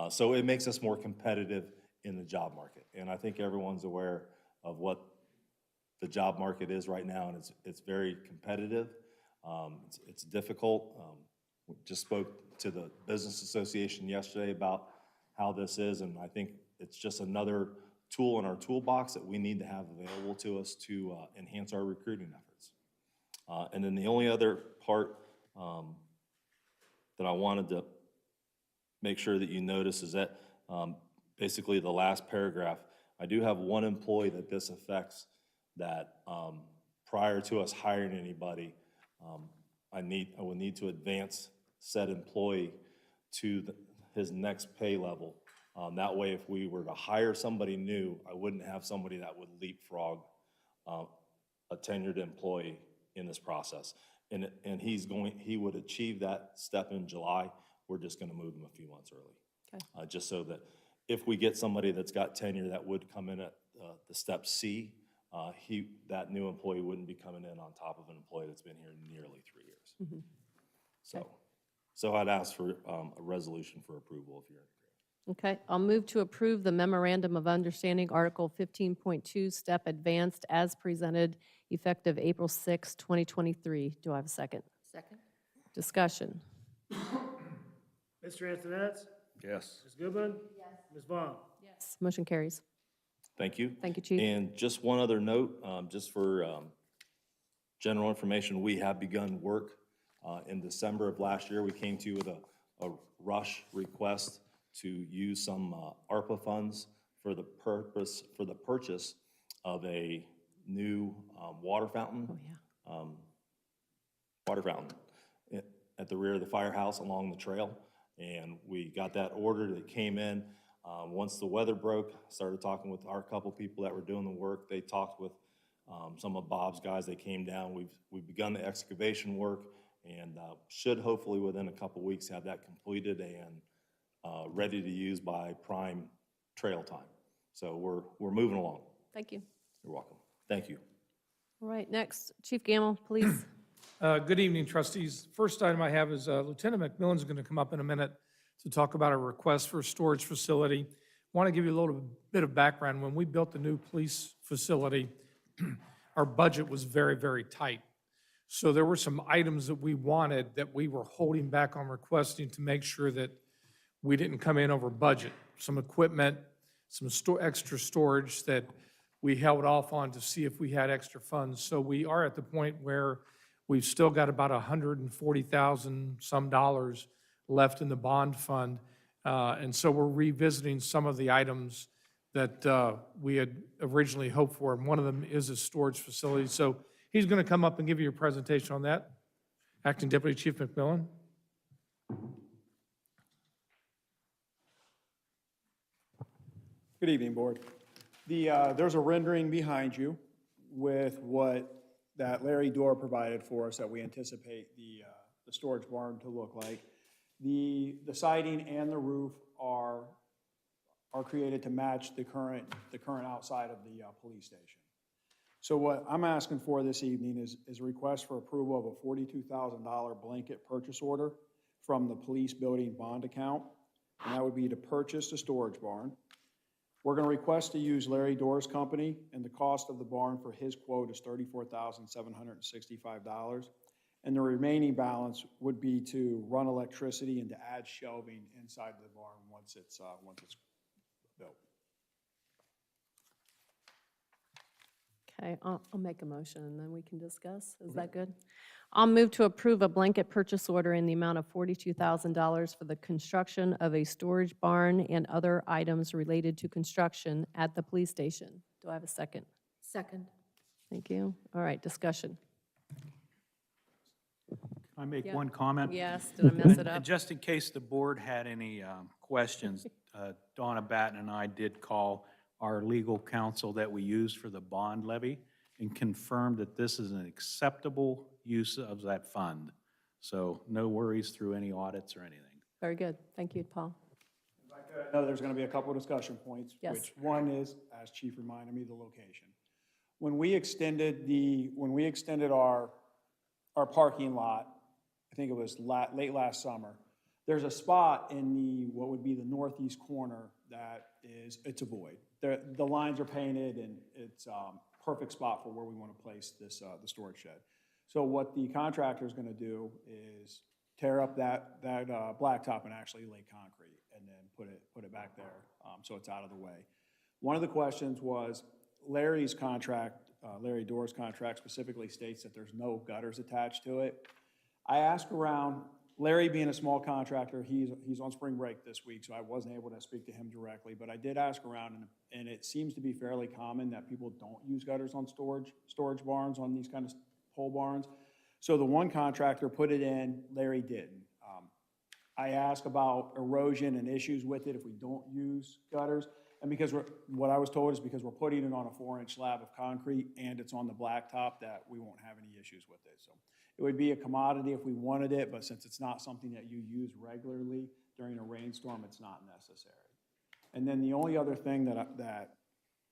N: So it makes us more competitive in the job market. And I think everyone's aware of what the job market is right now, and it's very competitive. It's difficult. We just spoke to the Business Association yesterday about how this is, and I think it's just another tool in our toolbox that we need to have available to us to enhance our recruiting efforts. And then the only other part that I wanted to make sure that you notice is that basically the last paragraph, I do have one employee that this affects that prior to us hiring anybody, I would need to advance said employee to his next pay level. That way, if we were to hire somebody new, I wouldn't have somebody that would leapfrog a tenured employee in this process. And he would achieve that step in July. We're just gonna move him a few months early.
A: Okay.
N: Just so that if we get somebody that's got tenure that would come in at the step C, that new employee wouldn't be coming in on top of an employee that's been here nearly 3 years.
A: Mm-hmm.
N: So I'd ask for a resolution for approval if you're in agreement.
A: Okay, I'll move to approve the Memorandum of Understanding, Article 15.2, Step Advanced, as presented, effective April 6, 2023. Do I have a second?
E: Second?
A: Discussion.
B: Mr. Antoinette?
D: Yes.
B: Ms. Goodman? Yes. Ms. Vaughn?
A: Yes. Motion carries.
N: Thank you.
A: Thank you, Chief.
N: And just one other note, just for general information, we have begun work in December of last year. We came to you with a rush request to use some ARPA funds for the purchase of a new water fountain.
A: Oh, yeah.
N: Water fountain at the rear of the firehouse along the trail. And we got that ordered, it came in. Once the weather broke, started talking with our couple people that were doing the work. They talked with some of Bob's guys, they came down. We've begun the excavation work and should hopefully within a couple weeks have that completed and ready to use by prime trail time. So we're moving along.
A: Thank you.
N: You're welcome. Thank you.
A: All right, next, Chief Gamble, please.
K: Good evening, trustees. First item I have is Lieutenant McMillan's going to come up in a minute to talk about a request for a storage facility. Want to give you a little bit of background. When we built the new police facility, our budget was very, very tight. So there were some items that we wanted that we were holding back on requesting to make sure that we didn't come in over budget. Some equipment, some extra storage that we held off on to see if we had extra funds. So we are at the point where we've still got about $140,000 some dollars left in the bond fund. And so we're revisiting some of the items that we had originally hoped for, and one of them is a storage facility. So he's going to come up and give you a presentation on that. Acting Deputy Chief McMillan.
O: Good evening, Board. There's a rendering behind you with what that Larry Dorr provided for us that we anticipate the storage barn to look like. The siding and the roof are created to match the current outside of the police station. So what I'm asking for this evening is a request for approval of a $42,000 blanket purchase order from the police building bond account, and that would be to purchase the storage barn. We're going to request to use Larry Dorr's company, and the cost of the barn for his quote is $34,765. And the remaining balance would be to run electricity and to add shelving inside the barn once it's built.
A: Okay, I'll make a motion and then we can discuss. Is that good? I'll move to approve a blanket purchase order in the amount of $42,000 for the construction of a storage barn and other items related to construction at the police station. Do I have a second?
E: Second.
A: Thank you. All right, discussion.
G: Can I make
A: Yeah.
G: one comment?
A: Yes, did I mess it up?
G: Just in case the board had any questions, Donna Batten and I did call our legal counsel that we use for the bond levy and confirmed that this is an acceptable use of that fund. So no worries through any audits or anything.
A: Very good. Thank you, Paul.
O: I know there's going to be a couple of discussion points.
A: Yes.
O: Which one is, as Chief reminded me, the location. When we extended our parking lot, I think it was late last summer, there's a spot in what would be the northeast corner that it's a void. The lines are painted and it's perfect spot for where we want to place this, the storage shed. So what the contractor is going to do is tear up that blacktop and actually lay concrete and then put it back there so it's out of the way. One of the questions was Larry's contract, Larry Dorr's contract specifically states that there's no gutters attached to it. I asked around, Larry being a small contractor, he's on spring break this week, so I wasn't able to speak to him directly, but I did ask around, and it seems to be fairly common that people don't use gutters on storage barns, on these kind of pole barns. So the one contractor put it in, Larry didn't. I asked about erosion and issues with it if we don't use gutters, and because what I was told is because we're putting it on a 4-inch slab of concrete and it's on the blacktop that we won't have any issues with it. So it would be a commodity if we wanted it, but since it's not something that you use regularly during a rainstorm, it's not necessary. And then the only other thing that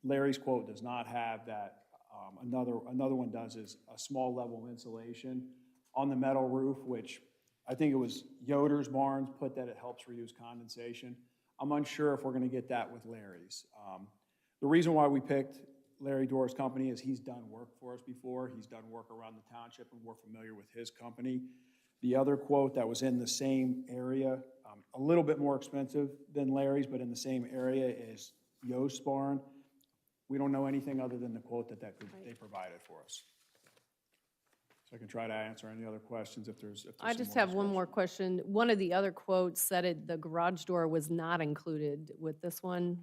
O: Larry's quote does not have that another one does is a small level insulation on the metal roof, which I think it was Yoder's Barns put that it helps reduce condensation. I'm unsure if we're gonna get that with Larry's. The reason why we picked Larry Doerr's company is he's done work for us before. He's done work around the township, and we're familiar with his company. The other quote that was in the same area, a little bit more expensive than Larry's, but in the same area, is Yost Barn. We don't know anything other than the quote that they provided for us. So I can try to answer any other questions if there's
A: I
O: some
A: just
O: more
A: have one more question. One of the other quotes said the garage door was not included with this one.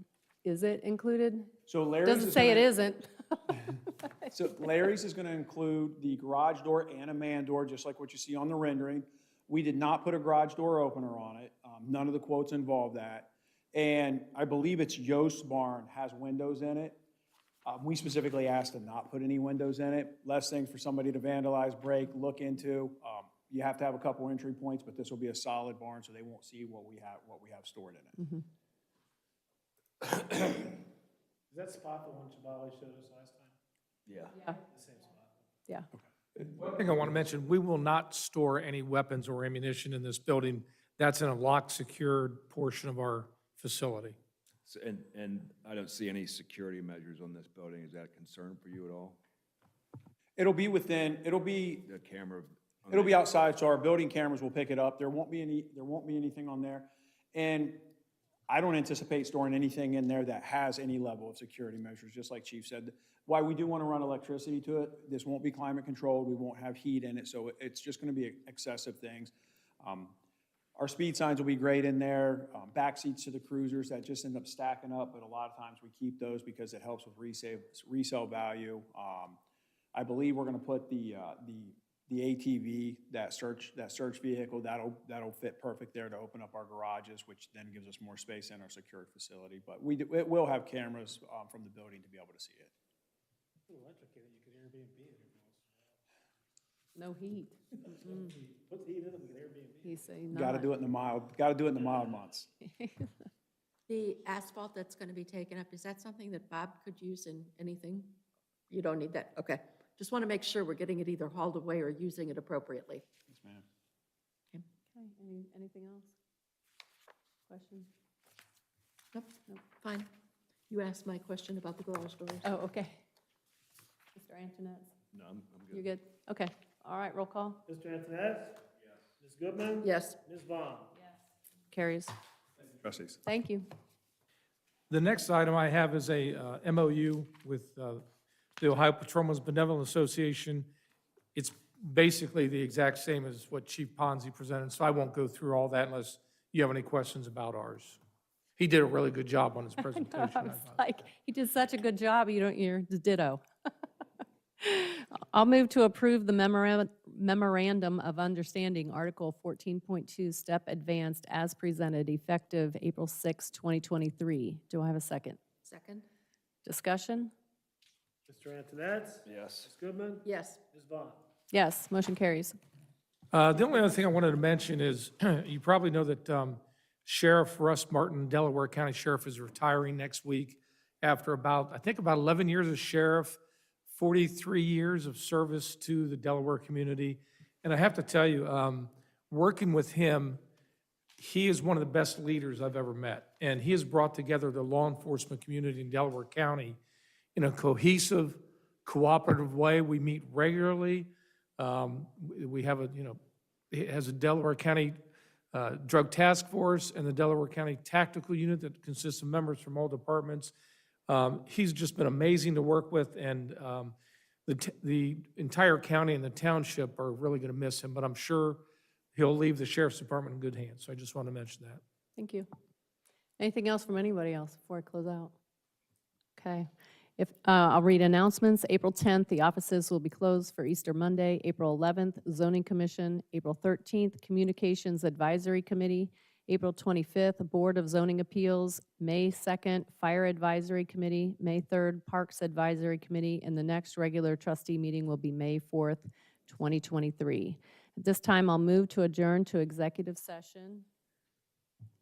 A: Is it included?
O: So Larry's
A: Doesn't
O: is
A: say it
O: gonna-
A: isn't.
O: So Larry's is gonna include the garage door and a man door, just like what you see on the rendering. We did not put a garage door opener on it. None of the quotes involve that. And I believe it's Yost Barn has windows in it. We specifically asked to not put any windows in it. Less things for somebody to vandalize, break, look into. You have to have a couple entry points, but this will be a solid barn, so they won't see what we have stored in it.
B: Is that spot the one Shavali showed us last time?
D: Yeah.
A: Yeah.
B: The same spot.
A: Yeah.
K: One thing I want to mention, we will not store any weapons or ammunition in this building. That's in a locked, secured portion of our facility.
D: And I don't see any security measures on this building. Is that a concern for you at all?
O: It'll be within, it'll be
D: The camera? on
O: It'll
D: the-
O: be outside, so our building cameras will pick it up. There won't be anything on there. And I don't anticipate storing anything in there that has any level of security measures, just like Chief said. Why we do want to run electricity to it, this won't be climate controlled, we won't have heat in it, so it's just going to be excessive things. Our speed signs will be great in there, back seats to the cruisers that just end up stacking up, but a lot of times we keep those because it helps with resale value. I believe we're gonna put the ATV, that search vehicle, that'll fit perfect there to open up our garages, which then gives us more space in our secured facility. But it will have cameras from the building to be able to see it.
B: Electric in it, you could Airbnb it if you want.
A: No heat.
B: Put the heat in it, we could Airbnb.
A: He's saying
O: Gotta
A: not.
O: do it in the mild months.
E: The asphalt that's going to be taken up, is that something that Bob could use in anything? You don't need that, okay. Just want to make sure we're getting it either hauled away or using it appropriately.
O: Yes, ma'am.
A: Okay, anything else? Question?
E: Nope, fine. You asked my question about the garage doors.
A: Oh, okay. Mr. Antoinette,
D: No, I'm
A: you're
D: good.
A: good? Okay, all right, roll call.
B: Mr. Antoinette? Yes. Ms. Goodman?
E: Yes.
B: Ms. Vaughn?
A: Carries.
O: Trustees.
A: Thank you.
K: The next item I have is a MOU with the Ohio Patrolmen's Benevolent Association. It's basically the exact same as what Chief Ponzi presented, so I won't go through all that unless you have any questions about ours. He did a really good job on his presentation.
A: I was like, he did such a good job, you're the ditto. I'll move to approve the memorandum of understanding, Article 14.2, Step Advanced, as presented, effective April 6, 2023. Do I have a second?
E: Second?
A: Discussion?
B: Mr. Antoinette?
D: Yes.
B: Ms. Goodman?
E: Yes.
B: Ms. Vaughn?
A: Yes, motion carries.
K: The only other thing I wanted to mention is, you probably know that Sheriff Russ Martin, Delaware County Sheriff, is retiring next week after about 11 years as sheriff, 43 years of service to the Delaware community. And I have to tell you, working with him, he is one of the best leaders I've ever met. And he has brought together the law enforcement community in Delaware County in a cohesive, cooperative way. We meet regularly. We have it has a Delaware County Drug Task Force and the Delaware County Tactical Unit that consists of members from all departments. He's just been amazing to work with, and the entire county and the township are really going to miss him, but I'm sure he'll leave the Sheriff's Department in good hands. So I just want to mention that.
A: Thank you. Anything else from anybody else before I close out? Okay. I'll read announcements. April 10th, the offices will be closed for Easter Monday. April 11th, Zoning Commission. April 13th, Communications Advisory Committee. April 25th, Board of Zoning Appeals. May 2nd, Fire Advisory Committee. May 3rd, Parks Advisory Committee. And the next regular trustee meeting will be May 4th, 2023. At this time, I'll move to adjourn to executive session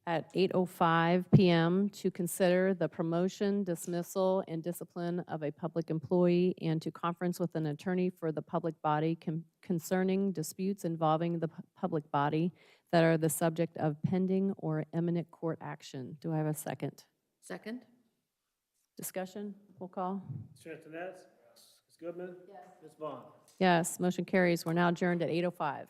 A: at 8:05 p.m. to consider the promotion, dismissal, and discipline of a public employee and to conference with an attorney for the public body concerning disputes involving the public body. that are the subject of pending or imminent court action. Do I have a second?
E: Second?
A: Discussion? Roll call?
B: Mr. Antoinette? Ms. Goodman? Yes. Ms. Vaughn?
A: Yes, motion carries. We're now adjourned at 8:05.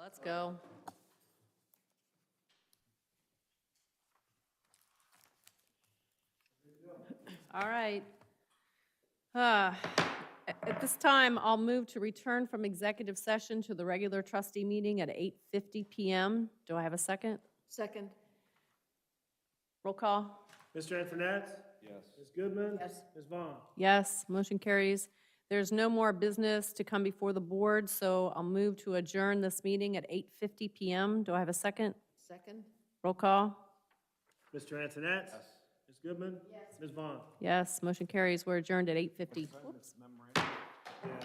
A: Let's go. All right. At this time, I'll move to return from executive session to the regular trustee meeting at 8:50 PM. Do I have a second?
E: Second.
A: Roll call.
B: Mr. Antoinette?
D: Yes.
B: Ms. Goodman?
E: Yes.
B: Ms. Vaughn?
A: Yes, motion carries. There's no more business to come before the board, so I'll move to adjourn this meeting at 8:50 PM. Do I have a second?
E: Second.
A: Roll call.
B: Mr. Antoinette? Ms. Goodman? Ms. Vaughn?
A: Yes, motion carries. We're adjourned at 8:50.
B: Yeah.